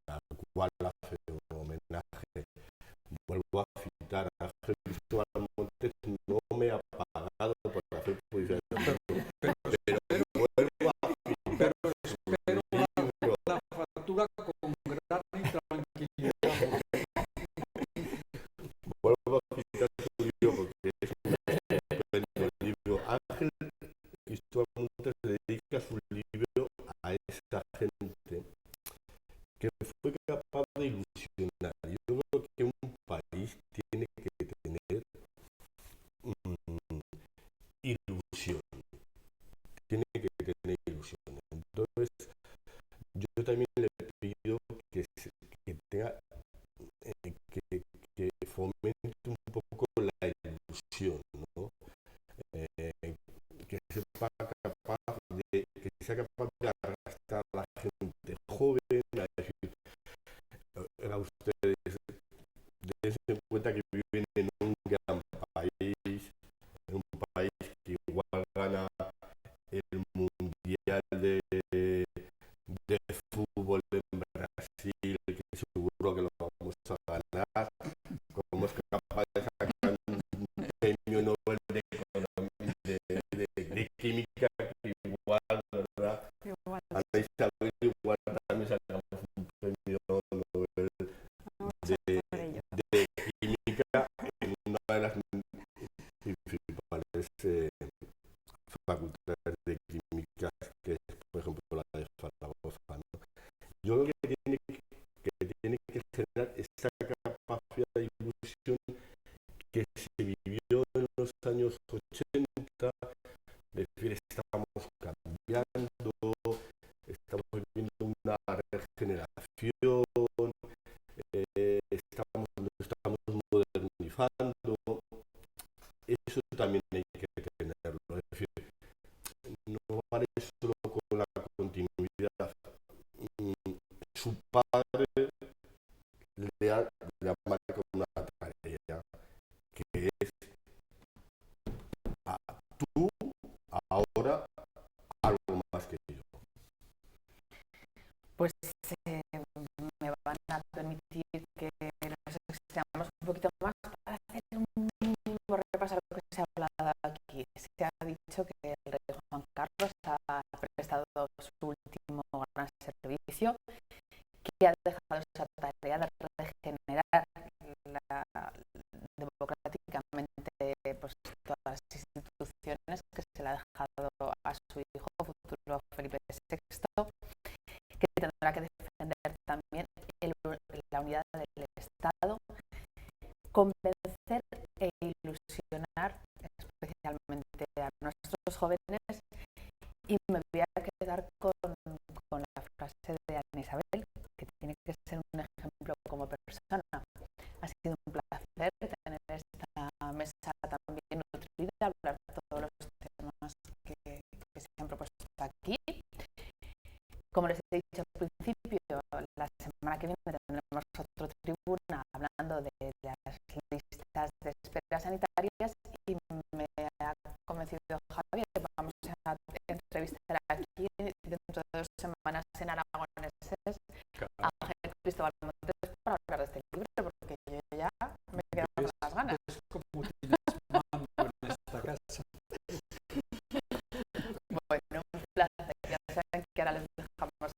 al cual hace un homenaje, vuelvo a citar a Ángel Cristóbal Montes, no me ha pagado por hacer publicidad, pero vuelvo a citar su libro. La factura con gran tranquilidad. Vuelvo a citar su libro porque es un estupendo libro. Ángel Cristóbal Montes dedica su libro a esa gente que fue capaz de ilusionar. Yo creo que un país tiene que tener ilusión, tiene que tener ilusión. Entonces, yo también le pido que tenga, que fomente un poco la ilusión, ¿no? Que sea capaz de arrastrar a la gente joven a decir, a ustedes, dense en cuenta que viven en un gran país, en un país que igual gana el mundial de fútbol en Brasil, que seguro que lo vamos a ganar. Como es capaz de sacar un premio Nobel de química, que igual, ¿verdad? A Isabel igual también sacamos un premio Nobel de química en una de las principales facultades de química, que es, por ejemplo, la de Zaragoza, ¿no? Yo creo que tiene que generar esa capacidad de ilusión que se vivió en los años 80, es decir, estamos cambiando, estamos viviendo una regeneración, estamos modernizando. Eso también hay que tenerlo, es decir, no vale solo con la continuidad. Su padre le ha marcado una tarea, que es tú ahora algo más que yo. Pues me van a se ha dicho que el rey Juan Carlos ha prestado su último gran servicio, que ha dejado esa tarea de regenerar democráticamente pues, todas las instituciones que se le ha dejado a su hijo, futuro Felipe VI, que tendrá que defender también la unidad del Estado, convencer e ilusionar especialmente a nuestros jóvenes. Y me voy a quedar con la frase de Ana Isabel, que tiene que ser un ejemplo como persona. Ha sido un placer tener esta mesa también nutrida, hablar de todos los temas que se han propuesto aquí. Como les he dicho al principio, la semana que viene tendremos otro tribuna hablando de las listas de espera sanitarias y me ha convencido Javier. Vamos a entrevistar aquí dentro de 2 semanas en Aragoneses a Ángel Cristóbal Montes para hablar de este libro, porque yo ya me he quedado con las ganas. Es como tienes mando en esta casa. Bueno, un placer. Ya saben que ahora les dejamos